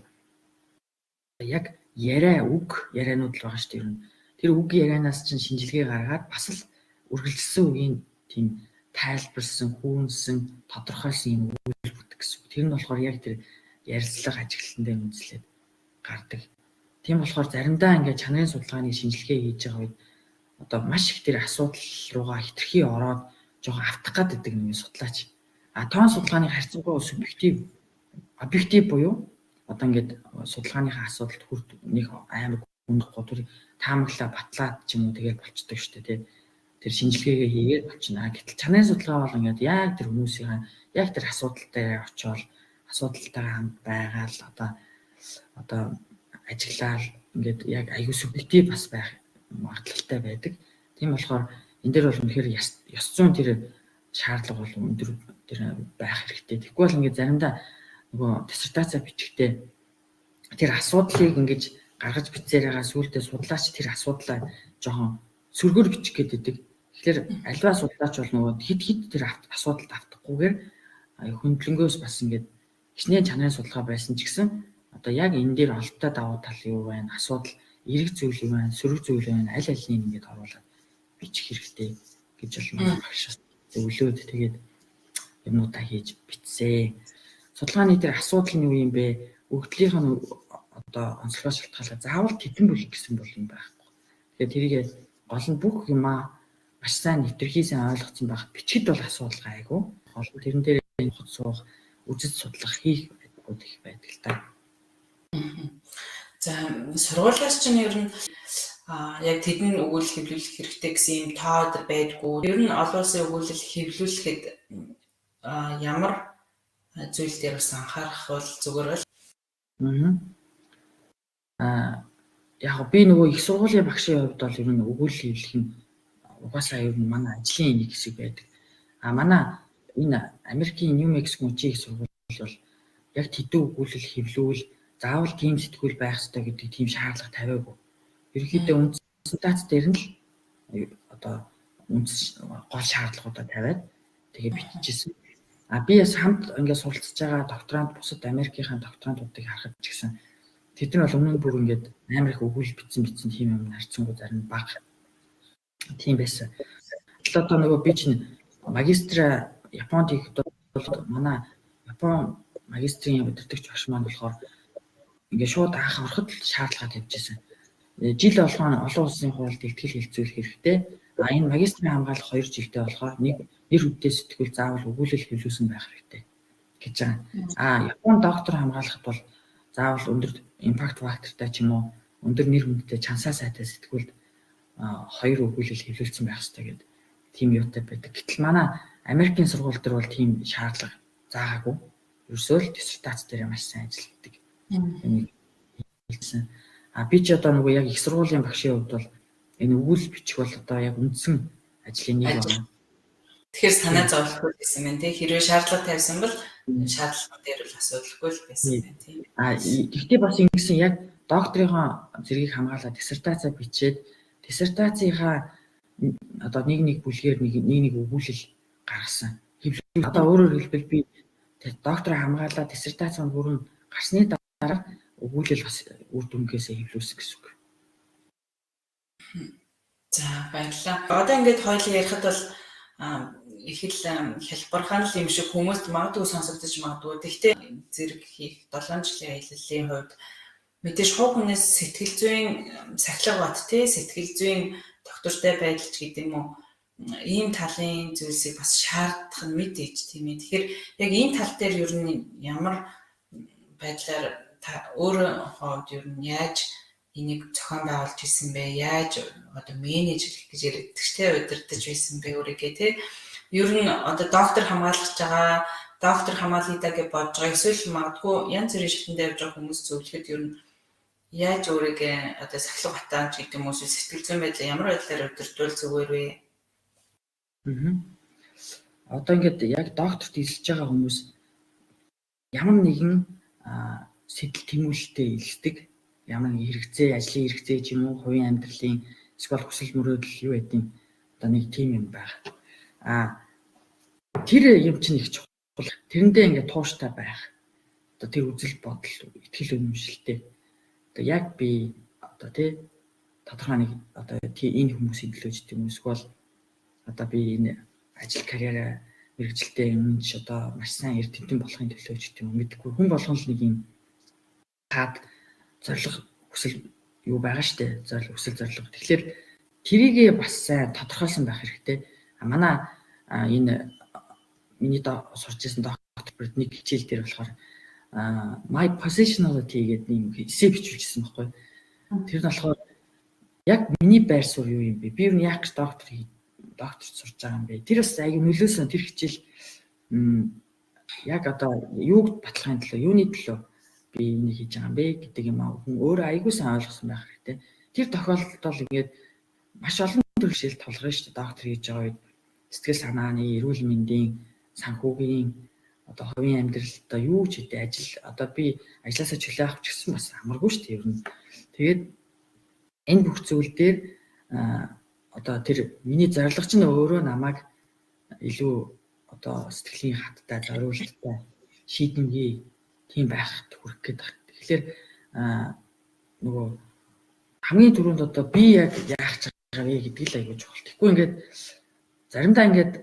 яг ярианууд л байгаа шүү дээ. Тэр үг ярианаас чинь шинжилгээ гаргаад бас л үргэлжилсэн үгийн тийм тайлбарсан, хүүнсэн, тодорхойлсон юм үйл бүтэх гэсэн. Тэр нь болохоор яг тэр ярилцлага ажиглалтан дээр үндэслээд гардаг. Тийм болохоор заримдаа ингээд чанарын судалгааны шинжилгээ хийж байгаа үед одоо маш их тэр асуудал руугаа хитрхи ороод жоохон автах гэдэг нэг судлаач. Тоон судалгааны харьцангуй субъектив, объектив буюу одоо ингээд судалгааныхаа асуудалд нэг амар хүндахгүй тэр таамаглаа батлаад ч юм уу тэгээд болчдөг шүү дээ. Тэр шинжилгээгээ хийгээд болчихно. Гэтэл чанарын судалгаа бол ингээд яг тэр хүмүүсийн яг тэр асуудал дээр очиод асуудалтайгаа хамт байгаал одоо ажиглал ингээд яг аюу субъектив бас байх магадлалтай байдаг. Тийм болохоор энэ дээр бол үнэхээр ёс зүйн тэр шаардлага бол өндөр тэр байх хэрэгтэй. Тэгэхгүй бол ингээд заримдаа нөгөө диссертацаа бичихдээ тэр асуудлыг ингэж гаргаж бичсээр байгаа сүултээ судлаач тэр асуудлаа жоохон сөргөөр бичих гэдэг. Тэгэхээр альва судлаач бол нөгөө хид тэр асуудалд автахгүйгээр хөндлөнгөөс бас ингээд хичнээн чанарын судалгаа байсан ч гэсэн одоо яг энэ дээр олдтой давуу тал юу байна? Асуудал эрэг зүйл юу байна? Сөрөг зүйл байна? Аль алийг ингэж оруулаад бичих хэрэгтэй гэж бол багш зөвлөөд тэгээд юмудаа хийж бичсэн. Судалгааны дээр асуудал нь юу юм бэ? Өгдлийнх нь одоо онцлогоо шалтгаалаад заавал тэтэн бүлэг гэсэн бол юм байхгүй. Тэгэхээр тэрийг гол нь бүх юмаа маш сайн нэвтрхий сайн ойлгоцсон байхад бичгэд бол асуудал гайгүй. Гол нь тэрэн дээр хот суух, үзэж судлах хийх байдгууд их байдаг л та. За сургуулиас чинь ер нь яг тэдний өгүүлэл хэвлүүлэх хэрэгтэй гэсэн юм тоод байдгүй. Ер нь олон улсын өгүүлэл хэвлүүлэхэд ямар зүйл дээр бас анхаарах бол зүгээр бол. Яг би нөгөө их сургуулийн багшийн хувьд бол ер нь өгүүлэл хэвлэх нь угаасаа ер нь манай ажлын нэг хэсэг байдаг. Манай энэ Америкийн Нью Мексико мужийн их сургууль бол яг тэдэн өгүүлэл хэвлүүл заавал тийм сэтгүүл байх ёстой гэдэг тийм шаардлага тавиагүй. Ерөнхийдөө үндсэн дац дээр нь л одоо гол шаардлагуудаа тавиад тэгээ бичижсэн. Би бас хамт ингээд суралцж байгаа докторант бусад Америкийн докторантуудыг харахад ч гэсэн тэд нар бол өмнө нь бүр ингээд амар их өгүүлэл бичсэн тийм юм харьцангуй зарим бага тийм байсан. Одоо нөгөө би чинь магистра Японд их бол манай Япон магистрийн удирдагч багш маань болохоор ингээд шууд анх ороход шаардлага тавьжсэн. Жил болгоно олон улсын хуулинд ихтгэл хэлцүүлэх хэрэгтэй. Энэ магистрийн хамгаалах 2 жилдээ болохоор нэг нэр хүнтэй сэтгүүл заавал өгүүлэл хэвлүүлсэн байх хэрэгтэй гэж байгаа. Япон доктор хамгаалахад бол заавал өндөр импакт фактортай ч юм уу өндөр нэр хүнтэй чансаа сайтай сэтгүүлд 2 өгүүлэл хэвлүүлсэн байх хэрэгтэй гэдэг тийм юутай байдаг. Гэтэл манай Америкийн сургууль дээр бол тийм шаардлага заагаагүй. Ерөөсөө л диссертац дээр маш сайн ажилладаг. Би ч одоо нөгөө яг их сургуулийн багшийн хувьд бол энэ өгүүлэл бичих бол одоо яг үндсэн ажлын нэг байна. Тэгэхээр санаа зовлохгүй гэсэн юм тий. Хэрвээ шаардлага тавьсан бол шаардлага дээр л асуудалгүй л байсан байх тий. Гэхдээ бас ингэсэн яг докторийнхоо зэргийг хамгаалаад диссертацаа бичээд диссертацийнхаа одоо нэг бүлгээр нэг өгүүлэл гаргасан. Одоо өөрөөр хэлбэл би доктор хамгаалаад диссертацийн бүрэн гарсны дараа өгүүлэл бас үр дүнгээсээ хэвлүүлсэн гэсэн үг. За баярлалаа. Одоо ингээд хоёул ярихад бол их л хялбархан л юм шиг хүмүүст магадгүй сонсогдож магадгүй. Гэхдээ зэрэг хийх 7 жилийн аяллалын хувьд мэдээж хувь хүнээс сэтгэл зүйн сахилга бат сэтгэл зүйн доктортой байдалч гэдэг юм уу ийм талын зүйлсийг бас шаардах нь мэдээж тийм ээ. Тэгэхээр яг энэ тал дээр ер нь ямар байдлаар та өөрөө хувьд ер нь яаж энийг зохион байгуулж ирсэн бэ? Яаж одоо менеж хийх гэж яригдчихтэй удирдах байсан бэ өөрийгөө тий? Ер нь одоо доктор хамгаалж байгаа, доктор хамгаалъя гэж бодож байгаа эсвэл магадгүй янз бүрийн шатнд явж байгаа хүмүүс зөвлөхөд ер нь яаж өөрийгөө одоо сахилга батааж гэдэг юм уу сэтгэл зүйн байдлаа ямар байдлаар удирдвал зүгээр вэ? Одоо ингээд яг докторт эзэлж байгаа хүмүүс ямар нэгэн сэтэл тэмүүлэлтэд илсдэг, ямар нэг хэрэгцээ, ажлын хэрэгцээ ч юм уу, хувийн амьдралын эсвэл хүсэл мөрөөдөл юу гэдэг одоо нэг тим юм байна. Тэр юм чинь их чухал. Тэрэндээ ингээд тууштай байх. Одоо тэр үзэл бодол, итгэл үнэмшилтэй. Одоо яг би одоо тий тодорхой нэг одоо энэ хүмүүсийн төлөө ч юм уу эсвэл одоо би энэ ажил карьераа мэрэгжилтэй юмч одоо маш сайн эрдэмтэн болохын төлөө ч юм уу мэдгүй хүн болгон л нэг юм хаад зориг хүсэл юу байгаа штэ хүсэл зориг. Тэгэхээр тэрийг бас сайн тодорхойлсон байх хэрэгтэй. Манай энэ миний сурч ирсэн доктор нэг хичээл дээр болохоор my positionality гэдэг нэг эссе бичүүлсэн байхгүй. Тэр нь болохоор яг миний байр суурь юу юм бэ? Би юу яг докторт сурч байгаа юм бэ? Тэр бас аяг нөлөөсөн тэр хичээл яг одоо юуг батлахын төлөө, юуны төлөө би энийг хийж байгаа юм бэ гэдэг юм аа хүн өөрөө аягүй сайн ойлгосон байх хэрэгтэй. Тэр тохиолдолд бол ингээд маш олон төрлийн шил толгорно шүү дээ. Доктор хийж байгаа үед сэтгэл санааны, эрүүл мэндийн, санхүүгийн одоо хувийн амьдралдаа юу ч хэдэ ажил одоо би ажилласаа чөлөө авах ч гэсэн бас амаргүй шүү дээ ер нь. Тэгээд энэ бүх зүйл дээр одоо тэр миний зорилго чинь өөрөө намайг илүү одоо сэтгэлийн хаттай, зориулттай, шийдэмгий тийм байхад хүрэх гээд байна. Тэгэхээр нөгөө хамгийн түрүүнд одоо би яг яах гэж байгаа вэ гэдгийг л аягүй чухал. Тэгэхгүй ингээд заримдаа ингээд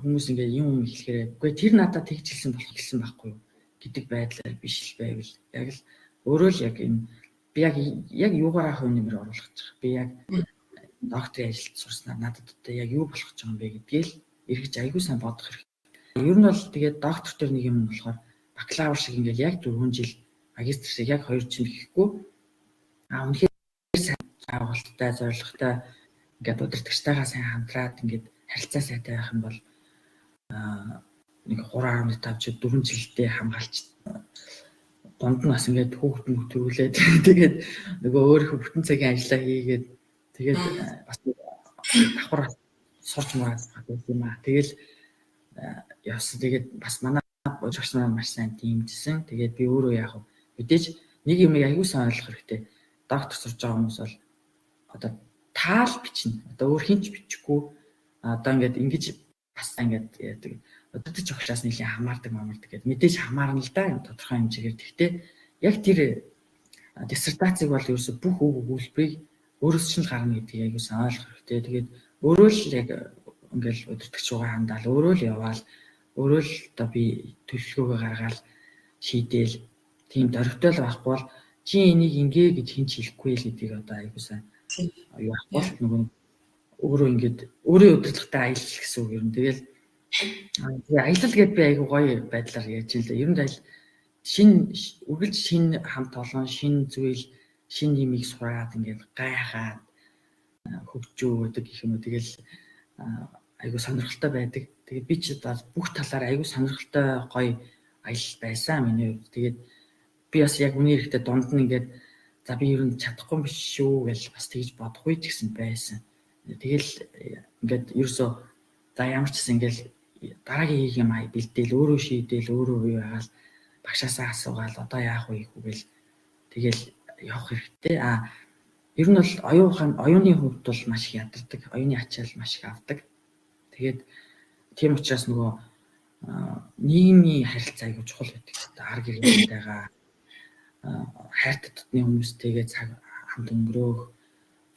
хүмүүс ингээд юм хэлэхээр үгүй тэр надад тэгж хэлсэн болох гэсэн байхгүй юу гэдэг байдлаар биш л байвал яг л өөрөө л яг энэ би яг юугаараа хувь нэмэр оруулах гэж байгаа. Би яг докторийн ажилд сурснаар надад одоо яг юу болох гэж байгаа юм бэ гэдгийг л эргэж аягүй сайн бодох хэрэгтэй. Ер нь бол тэгээд доктор төр нэг юм болохоор бакалавр шиг ингээд яг 4 жил магистр шиг яг 2 жил гэхгүй үнэхээр сайн агуулттай зорилготой ингээд удирдагчтайгаа сайн хамтраад ингээд харилцаа сайтай байх юм бол нэг 3.5 жил 4 жилдээ хамгаалч дунд нь бас ингээд хүүхэд төрүүлээд тэгээд нөгөө өөрийнхөө бүтэн цагийн ажиллаа хийгээд тэгээд бас давхар сурч мураад байгаа юм аа. Тэгэл явсан. Тэгээд бас манай ожигч маань маш сайн дэмжсэн. Тэгээд би өөрөө яг мэдээж нэг юм аягүй сайн ойлгох хэрэгтэй. Доктор сурж байгаа хүмүүс бол одоо таал бичнэ. Одоо өөр хинч бичихгүй одоо ингээд ингэж бас ингээд яадаг. Удирдах огчраас нэлийн хамаардаг гэдэг. Мэдээж хамаарна л да тодорхой хэмжээгээр. Гэхдээ яг тэр диссертацийг бол ерөөсө бүх үг өгүүлбэрийг өөрөөс чинь гарна гэдгийг аягүй сайн ойлгох хэрэгтэй. Тэгээд өөрөө л яг ингээл удирдахч руугаа хандаал өөрөө л яваал өөрөө л одоо би төлөвлөгөөгөө гаргаад шийдээл тийм дөрвтөл байхгүй бол чи энийг ингээ гэж хинч хэлэхгүй л гэдгийг одоо аягүй сайн юу ахгүй нөгөө өөрөө ингээд өөрийн удирдлагатай аялал гэсэн үг юм. Тэгэл аялал гэдээ би аягүй гоё байдлаар ярьж илээ. Ер нь үргэлж шинэ хамт олон шинэ зүйл шинэ юмыг сураад ингээд гайхаад хөгжөөдөг гэх юм уу. Тэгэл аягүй сонирхолтой байдаг. Тэгээд би ч бас бүх талаар аягүй сонирхолтой гоё аялал байсан миний хувьд. Тэгээд би бас яг үний хэрэгтэй дунд нь ингээд за би ер нь чадахгүй биш шүү гэж бас тэгж бодохгүй ч гэсэн байсан. Тэгэл ингээд ерөөсөө за ямар ч гэсэн ингээд дараагийн хийх юм бэлдээл өөрөө шийдээл өөрөө юу яагаал багшаасаа асуугаал одоо яах вэ гэхүүгээл тэгэл явах хэрэгтэй. Ер нь бол оюуны хувьд бол маш их ядардаг. Оюуны ачаал маш их авдаг. Тэгээд тийм учраас нөгөө нийгмийн харилцаа аягүй чухал байдаг. Ар гэрийнхэнтэйгээ хайртай дотны хүмүүстэйгээ цаг хамт өнгөрөөх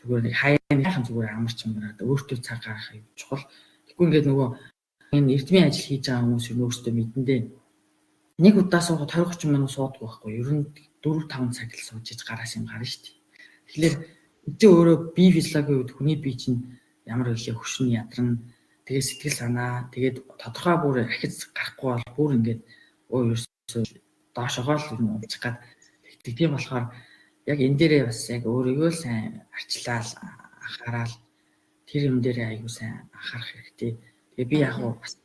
зүгээр нэг хаяахан зүгээр амарч өнгөрөөд өөртөө цаг гаргах аягүй чухал. Тэгэхгүй ингээд нөгөө энэ эрдмийн ажил хийж байгаа хүмүүс юу өөртөө мэдэндээ нэг удаа суугаад 20-30 минут суудаг байхгүй. Ер нь 4-5 цаг л сууж иж гараас юм гарна шүү дээ. Тэгэхээр эцэг өөрөө бие физиологийн үед хүний бие чинь ямар хэлээ хөшин ядарна. Тэгээд сэтгэл санаа тэгээд тодорхой бүр ахиц гарахгүй бол бүр ингээд ерөөсөө доошогоо л юм унчих гад тэгдэг. Тийм болохоор яг энэ дээрээ бас яг өөрийгөө сайн арчлал анхаарал тэр юм дээрээ аягүй сайн анхаарах хэрэгтэй. Тэгээ би яг бас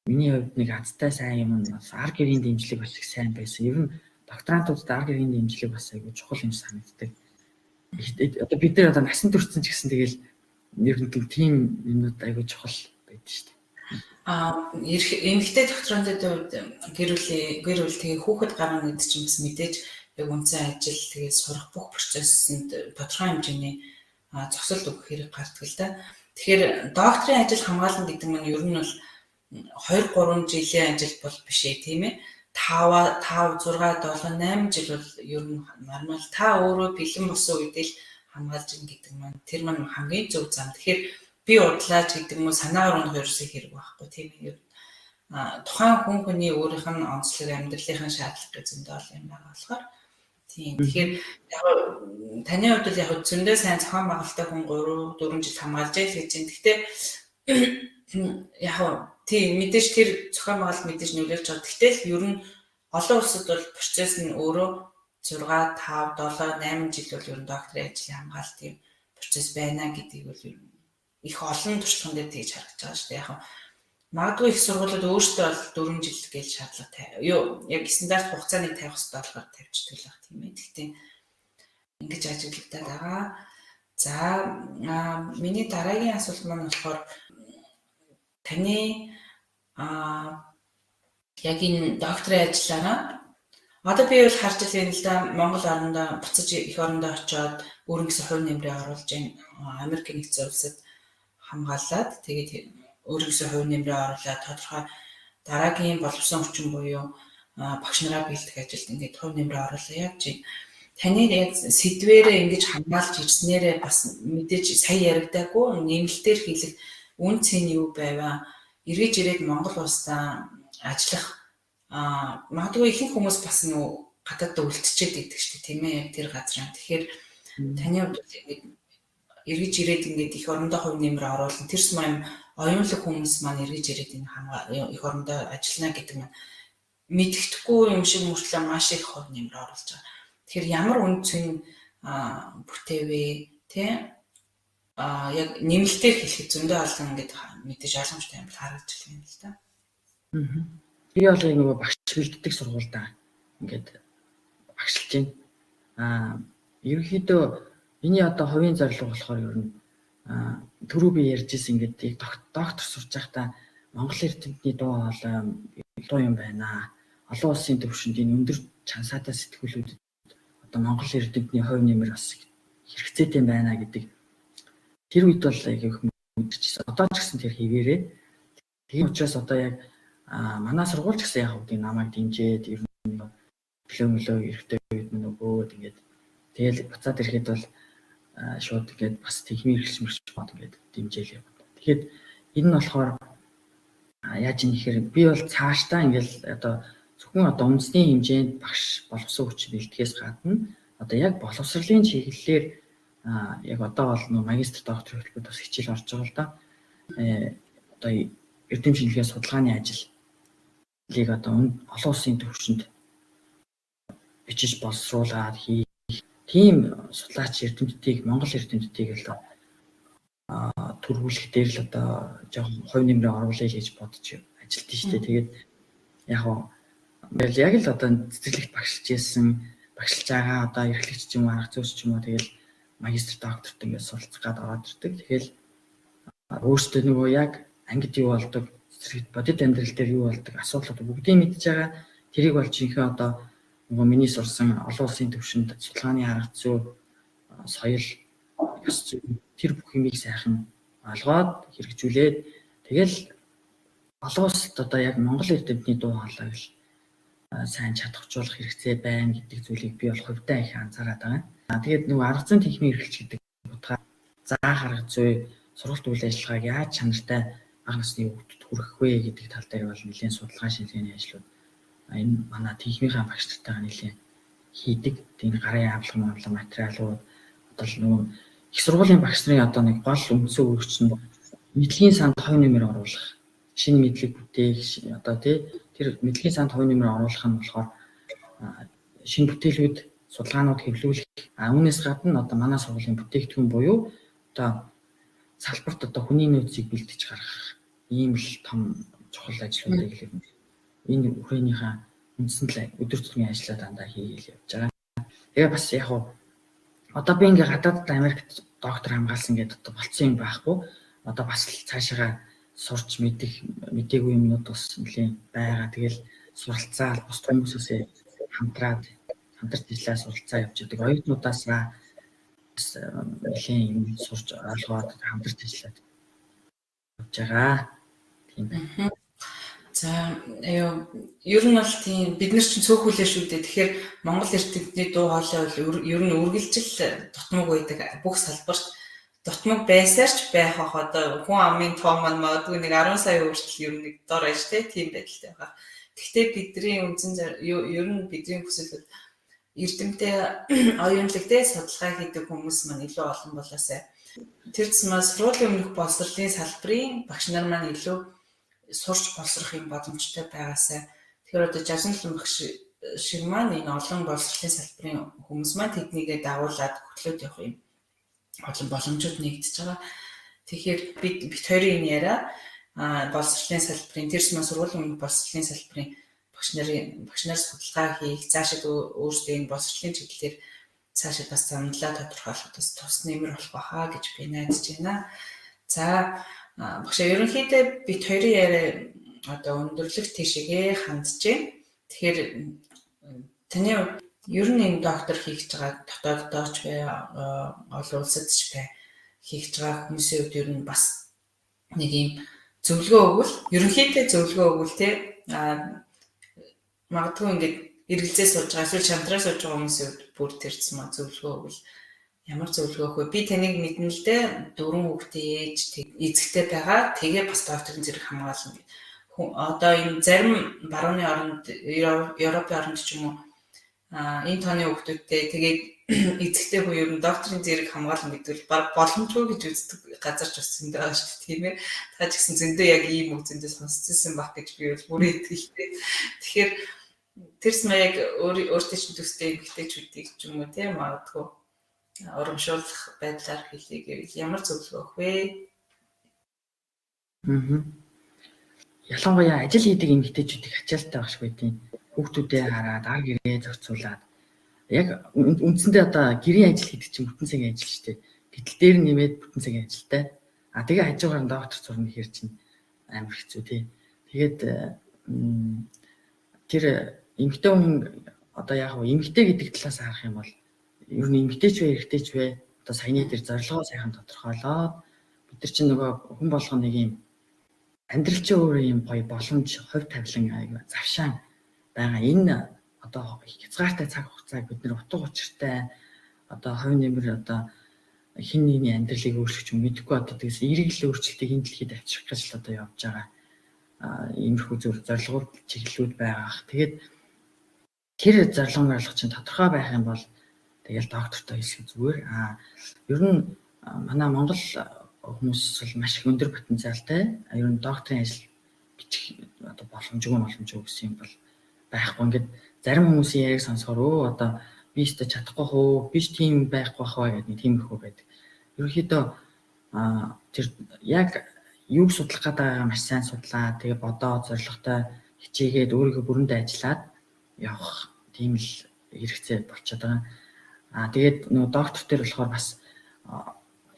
миний хувьд нэг азтай сайн юм нь бас ар гэрийн дэмжлэг бас их сайн байсан. Ер нь докторантуудад ар гэрийн дэмжлэг бас аягүй чухал юм санагддаг. Одоо бид нар одоо насан туршсан ч гэсэн тэгэл ер нь тийм юмнууд аягүй чухал байдаг шүү дээ. Эмэгтэй докторантууд гэр бүл тэгээ хүүхэд гаргана гэдэг чинь бас мэдээж яг үнцэн ажил тэгээ сурах бүх процессэнд тодорхой хэмжээний зогсолт өгөх хэрэг гардаг л да. Тэгэхээр докторийн ажил хамгаална гэдэг нь ер нь бол 2-3 жилийн ажил бол биш ээ тийм ээ. 5, 6, 7, 8 жил бол ер нь нормал та өөрөө бэлэн болсон үед л хамгаалж ийн гэдэг маань тэр маань хамгийн зөв зам. Тэгэхээр би удлаач гэдэг юм уу санаагаар унах ерөөсөө хэрэг байхгүй тийм ээ. Тухайн хүний өөрийнх нь онцлог амьдралынхаа шаардлага зөндөө юм байгаа болохоор тийм. Тэгэхээр яг таны хувьд бол яг зөндөө сайн зохион байгуулалттай хүн 3-4 жил хамгаалж ял гэж байна. Гэхдээ яг тийм мэдээж тэр зохион байгуулалт мэдээж нөлөөлж байгаа. Гэтэл ер нь олон улсад бол процесс нь өөрөө 6, 5, 7, 8 жил бол ер нь докторийн ажлын хамгаалалтын процесс байна гэдгийг бол ер нь их олон туршлаган дээр тэгж харагдаж байгаа шүү дээ. Яг магадгүй их сургуулиуд өөрсдөө бол 4 жил гэж шаардлага яг стандарт хугацааны тавих хэрэгтэй болохоор тавьчихдаг л баг тийм ээ. Гэхдээ ингэж ажиглагдаад байгаа. За миний дараагийн асуулт маань болохоор таны яг энэ докторийн ажиллаараа одоо би бол харж байгаа л да Монгол орноо буцаж их орондоо очиод өөрийн гэсэн хувь нэмрээ оруулж Америк нэгдсэн улсад хамгаалаад тэгээд өөрийн гэсэн хувь нэмрээ оруулаад тодорхой дараагийн боловсон хүчин буюу багш нараа бэлдэх ажилд ингээд хувь нэмрээ оруулаа яаж чи таны яг сэдвэрээ ингэж хамгаалж ирснээрээ бас мэдээж сая яригдаагүй нэмэлтээр хийлэх үн цэн юу байваа эргэж ирээд Монгол улсаа ажиллах магадгүй ихэнх хүмүүс бас нөө гадаад үлдчихэд идэг шүү дээ тийм ээ яг тэр газар. Тэгэхээр таны хувьд эргэж ирээд ингээд их орондоо хувь нэмрээ оруулна. Тэр сум оюунлаг хүмүүс маань эргэж ирээд энэ их орондоо ажиллана гэдэг нь мэддэхгүй юм шиг мөртлөө маш их хувь нэмрээ оруулж байгаа. Тэгэхээр ямар үн цэн бүтээвэ тийм яг нэмэлтээр хэлэхэд зөндөө олон ингээд мэдээж ойлгомжтой юм харагдж байна л да. Би бол нөгөө багш бэлддэг сургуультай ингээд багшилж байна. Ерөнхийдөө миний одоо хувийн зорилго болохоор ер нь түрүү би ярьжсэн ингээд доктор сурч байхдаа Монгол эрдэмтний дуу юм байна. Олон улсын төвшөнд энэ өндөр чансаатай сэтгүүлүүдэд одоо Монгол эрдэмтний хувь нэмэр бас хэрэгцээтэй байна гэдэг тэр үед бол яг их мэдчихсэн. Одоо ч гэсэн тэр хэвээрээ. Тийм учраас одоо яг манай сургууль ч гэсэн яг үгүй намайг дэмжээд ер нь плөмлөө эрэхтэй үед нөгөөд ингээд тэгэл буцаад ирэхэд бол шууд ингээд бас техник хэрэглэмж бод ингээд дэмжээл яваад. Тэгэхээр энэ нь болохоор яаж юм гэхээр би бол цаашдаа ингээд одоо зөвхөн одоо үндэсний хэмжээнд багш боловсон хүч бэлтгэхээс гадна одоо яг боловсролын чиглэлээр яг одоо бол магистр доктор хөтөлбөрт бас хичээл орж байгаа л да. Одоо эрдэм шинжилгээ судалгааны ажил лиг одоо олон улсын төвшөнд бичиж боловсруулаад хийх тийм судлаач эрдэмтдийг Монгол эрдэмтдийг л төрүүлэх дээр л одоо жоохон хувь нэмрээ оруулъя гэж бодож ажилт нь шүү дээ. Тэгээд яг л одоо цэцэрлэгт багшилж байгаа одоо эрхлэгч ч юм уу арга зүйч ч юм уу тэгэл магистр докторт ингээд суралцах гад ороод ирдэг. Тэгэл өөртөө нөгөө яг ангид юу болдог, бодит амьдрал дээр юу болдог асуудлууд бүгдийг мэдж байгаа. Тэрийг бол жинхэнэ одоо нөгөө миний сурсан олон улсын түвшинд судалгааны арга зүй, соёл, ёс зүй тэр бүх юмыг сайхан олгоод хэрэгжүүлээд тэгэл олон улсад одоо яг Монгол эрдэмтний дуу хоолойг сайн чадахжуулах хэрэгцээ байна гэдэг зүйлийг би бол хувьдаа их анзаараад байгаа. Тэгээд нөгөө арга зүйн техникийн эрхлэлч гэдэг утгаар заах арга зүй, сургалт үйл ажиллагааг яаж чанартай бага насны хүүхдэд хүргэх вэ гэдэг тал дээр бол нэлээд судалгаа шинжилгээний ажлууд энэ манай техникийн багш нартайгаа нэлээд хийдэг. Тийм гарын авлага материалууд одоо л нөгөө их сургуулийн багш нарын одоо нэг гол үндсэн үүрэгч нь мэдлэгийн санд хувь нэмэр оруулах, шинэ мэдлэг бүтээх одоо тэр мэдлэгийн санд хувь нэмэр оруулах нь болохоор шинэ бүтээлүүд, судалгаанууд хэвлүүлэх. Үүнээс гадна одоо манай сургуулийн бүтээгдэхүүн буюу одоо салбарт одоо хүний нөөцийг бэлдэж гаргах ийм л том чухал ажлуудыг л энэ бүхээнийхээ үндсэндээ өдөр тутмын ажлаа дандаа хийгээл явж байгаа. Тэгээ бас яг одоо би ингээ гадаадд Америкт доктор хамгаалсан гэдэг одоо болцсон юм байхгүй. Одоо бас цаашаа сурч мэдээгүй юмнууд бас нэлийн байгаа. Тэгэл суралцаа бус хүмүүсээс хамтраад ажиллаа суралцаа явж байгаа. Оюутнуудаас бас нэлийн юм сурч ойлгоод хамтарч ажиллаад явж байгаа. Тийм байна. За ер нь бол тийм бид нар чинь цөөхүүлээ шүү дээ. Тэгэхээр Монгол эрдэмтний дуу хоолой бол ер нь үргэлжил дутмаг байдаг. Бүх салбарт дутмаг байсаарч байх ах одоо хүн амын тоо маань магадгүй нэг 10 сая хүртэл ер нь нэг дор аж тийм байдалтай байгаа. Гэхдээ бидний ер нь бидний хүсэл эрдэмтэй оюунлагтай судалгаа хийдэг хүмүүс маань илүү олон болоосай. Тэр зэмээс сургуулийн өмнөх боловсролын салбарын багш нар маань илүү сурч боловсрох юм боломжтой байгаасай. Тэгэхээр одоо 67 багш шиг маань энэ олон боловсролын салбарын хүмүүс маань тэднийгээ дагуулад хөтлөөд явах юм олон боломжууд нэгдэж байгаа. Тэгэхээр бид хоёрын энэ яриа боловсролын салбарын тэр зэмээс сургуулийн өмнөх боловсролын салбарын багш нар судалгаа хийх, цаашид өөрсдөө энэ боловсролын чиглэлээр цаашид бас замналаа тодорхойлоход тус нэмэр болох байхаа гэж би найдаж байна. За багшаа ерөнхийдөө бид хоёрын яриа одоо өндөрлөх тийшээгээ хандж байна. Тэгэхээр таны ер нь энэ доктор хийж байгаа дотооддооч бай, олон улсад ч бай хийж байгаа хүмүүсийн үед ер нь бас нэг юм зөвлөгөө өгвөл, ерөнхийдөө зөвлөгөө өгвөл те магадгүй ингээд эргэлзээ сууж байгаа эсвэл шантраа сууж байгаа хүмүүсийн үед бүр тэрсэн маа зөвлөгөө өгвөл ямар зөвлөгөө өгөх вэ? Би таныг мэднэ л дээ 4 хүүхдийн ээж эзэгтэй байгаа. Тэгээ бас докторын зэрэг хамгаална. Одоо энэ зарим барууны оронд Европын оронд ч юм уу энэ тооны хүүхдүүдтэй тэгээд эзэгтэй хүн ер нь докторын зэрэг хамгаална гэдэг бол боломжгүй гэж үздэг газар ч бас зөндөө байгаа шүү дээ, тийм ээ. Та ч гэсэн зөндөө яг ийм үг зөндөө сонсчихсан байх гэж би бол бүрээ итгэлтэй. Тэгэхээр тэрс маяг өөртөө чинь төстэй эмгэгтэйчүүдийг ч юм уу тийм магадгүй урамшуулах байдлаар хэлье гэвэл ямар зөвлөгөө өгөх вэ? Ялангуяа ажил хийдэг эмэгтэйчүүдийг ачаалттай багш байдیں۔ Хүүхдүүдээ хараад ар гэрээ зохицуулаад яг үндсэндээ одоо гэрийн ажил хийдэг чинь бүтэн цагийн ажил шүү дээ. Гэтэл дээр нэмээд бүтэн цагийн ажилтай. Тэгээ хажуугаар доктор зурна гэхэр чинь амар хэцүү тий. Тэгээд тэр эмэгтэй хүн одоо яг эмэгтэй гэдэг талаас харах юм бол ер нь эмэгтэйч вэ, эрэгтэйч вэ? Одоо саяны дээр зорилгоо сайхан тодорхойлоод бид нар чинь нөгөө хүн болгоно нэг юм амьдрал чинь өөрөө юм гоё боломж, хувь тавилан завшаан байгаа. Энэ одоо хязгаартай цаг хугацааг бид нэр утга учиртай одоо хувь нэмэр одоо хин нэгний амьдралыг өөрчлөх юм мэдэхгүй одоо тэгээс эргэлэл өөрчлөлтийг энэ дэлхийд авчрах гэж л одоо явж байгаа. Иймэрхүү зорилгууд чиглэлүүд байгаа. Тэгээд тэр зорилгын орлого чинь тодорхой байх юм бол тэгэл доктортой хэлэх зүгээр. Ер нь манай Монгол хүмүүс бол маш их өндөр потенциалтай. Ер нь докторийн ажил бичих одоо боломжгүй гэсэн юм бол байхгүй. Ингээд зарим хүмүүсийн яриаг сонсохоор одоо би ч чадахгүй хөө, биш тийм байхгүй бахаа гэдэг нэг тиймэрхүү байдаг. Ерөнхийдөө тэр яг юуг судлах гэдэг маш сайн судлаа. Тэгээ бодоод зорилготой хичээгээд өөрийгөө бүрэндээ ажиллаад явах тийм л хэрэгцээ болчиход байгаа. Тэгээд нөгөө доктор төр болохоор бас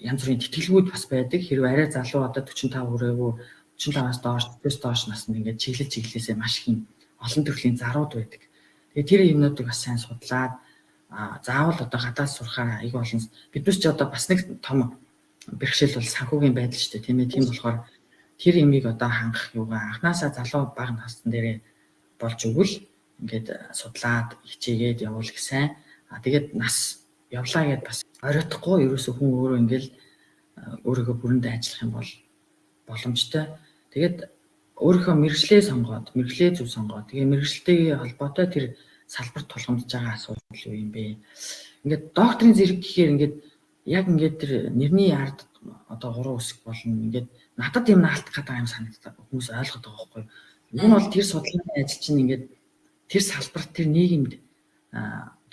янз бүрийн тэтгэлгүүд бас байдаг. Хэрвээ арай залуу одоо 45 хүрээгүй 45-аас доош наснд ингээд чиглэлээсээ маш их олон төрлийн зарууд байдаг. Тэгээ тэр юмнуудыг бас сайн судлаад заавал одоо гадаад сурахаар айгүй олон биднес ч одоо бас нэг том бэрхшээл бол санхүүгийн байдал шүү дээ тийм ээ. Тийм болохоор тэр имийг одоо хангах юугаа анханасаа залуу бага насны дээрээ болж өгвөл ингээд судлаад хичээгээд явуул гэсэн. Тэгээд нас явлаа гэдээ бас оройтхгүй ерөөсөө хүн өөрөө ингээл өөрийгөө бүрэндээ ажиллах юм бол боломжтой. Тэгээд өөрийнхөө мэргэжлээ сонгоод, мэргэжлээ зөв сонгоод, тэгээ мэргэжлтэйгээ холбоотой тэр салбарт тулгамдж байгаа асуудал юу юм бэ? Ингээд докторийн зэрэг гэхээр ингээд яг ингээд тэр нэрний ард одоо 3 үсэг болно. Ингээд надад юм наалтах гэдэг юм санагддаг. Хүмүүс ойлгоод байгаа байхгүй юу? Энэ бол тэр судалгааны ажил чинь ингээд тэр салбарт тэр нийгэмд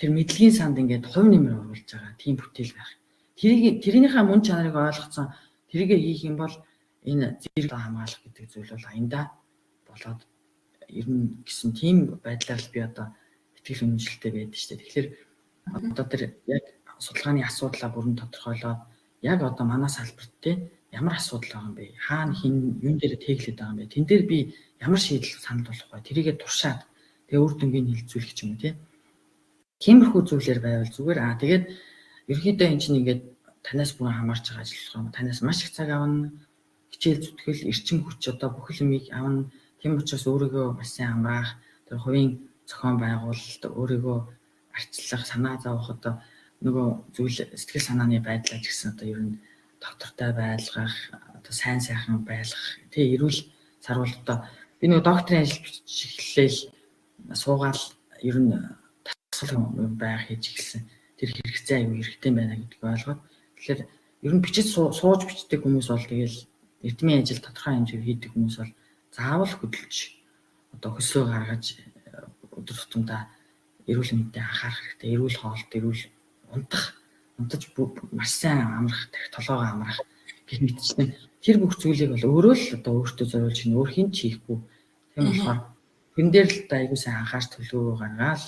тэр мэдлэгийн санд ингээд хувь нэмэр оруулж байгаа тийм бүтээл байх. Тэрийнхээ мөн чанарыг ойлгоцсон тэрийгэ хийх юм бол энэ зэрэг хамгаалах гэдэг зүйл бол аяндаа болоод ирнэ гэсэн тийм байдлаар л би одоо итгэл үнэмшилтэй байдаг шүү дээ. Тэгэхээр одоо тэр яг судалгааны асуудлаа бүрэн тодорхойлоод яг одоо манай салбарт те ямар асуудал байгаа юм бэ? Хаана хин юун дээр тэглээд байгаа юм бэ? Тэн дээр би ямар шийдэл санал болгох вэ? Тэрийгэ туршаад тэгээ үр дүнгийн хилцүүлэх ч юм уу те. Тиймэрхүү зүйлээр байвал зүгээр. Тэгээд ерөнхийдөө эн чинь ингээд танаас бүрэн хамаарч байгаа ажил болох юм. Танаас маш их цаг авна. Хичээл зүтгэл, эрчим хүч одоо бүхэл юмыг авна. Тийм учраас өөрийгөө маш сайн хамраах, тэр хувийн зохион байгуулалт, өөрийгөө арчлах, санаа зовох одоо нөгөө зүйл сэтгэл санааны байдлаа ч гэсэн одоо ер нь доктортой байлгах, одоо сайн сайхан байлгах, тий эрүүл сарвал одоо би нөгөө докторийн ажил бичлэл суугаал ер нь тасгал байх хийж эхэлсэн. Тэр хэрэгцээ аюу хэрэгтэй байна гэдгийг ойлгоод тэгэхээр ер нь бичиж сууж бичдэг хүмүүс бол тэгэл эрдмийн ажил тодорхой хэмжээгээр хийдэг хүмүүс бол заавал хөдөлж одоо хөсөө гаргаж өдөр тутамдаа эрүүл мэндэд анхаарах хэрэгтэй. Эрүүл хоолт, эрүүл унтаж маш сайн амрах, толгоогоо амрах гэх мэтчлэн тэр бүх зүйлийг бол өөрөө л одоо өөртөө зориулж чинь өөр хин ч хийхгүй. Тийм болохоор энэ дээр л та аягүй сайн анхаарч төлөвлөгөө гаргаад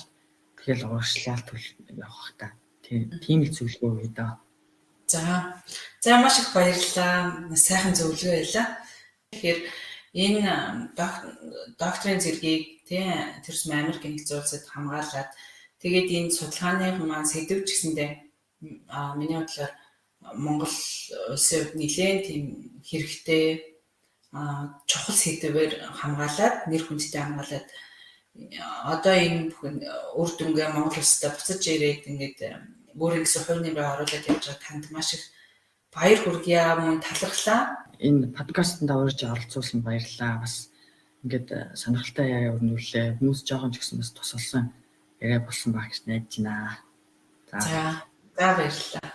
тэгэл урагшлалт явах та. Тийм л зөвлөгөө өгье даа. За маш их баярлалаа. Сайхан зөвлөгөө байлаа. Тэгэхээр энэ докторийн зэргийг тэрс Америкийн нэгдсэн улсад хамгаалаад тэгээд энэ судалгааны маань сэдв ч гэсэндээ миний бодлоор Монгол улсын хувьд нэлээд тийм хэрэгтэй чухал сэдвээр хамгаалаад нэр хүндтэй хамгаалаад одоо энэ бүхэн үр дүнгээ Монгол улстай буцаж ирээд ингээд өөрийн гэсэн хувь нэмрээ оруулаад явж байгаа танд маш их баяр хүргье, мөн талархлаа. Энэ подкастт орж оролцуулсан баярлалаа. Бас ингээд сонирхолтой яриа өрнүүлээ. Хүмүүс жоохон ч гэсэн бас тусалсан яриа болсон баг гэж найдаж байна. За баярлалаа.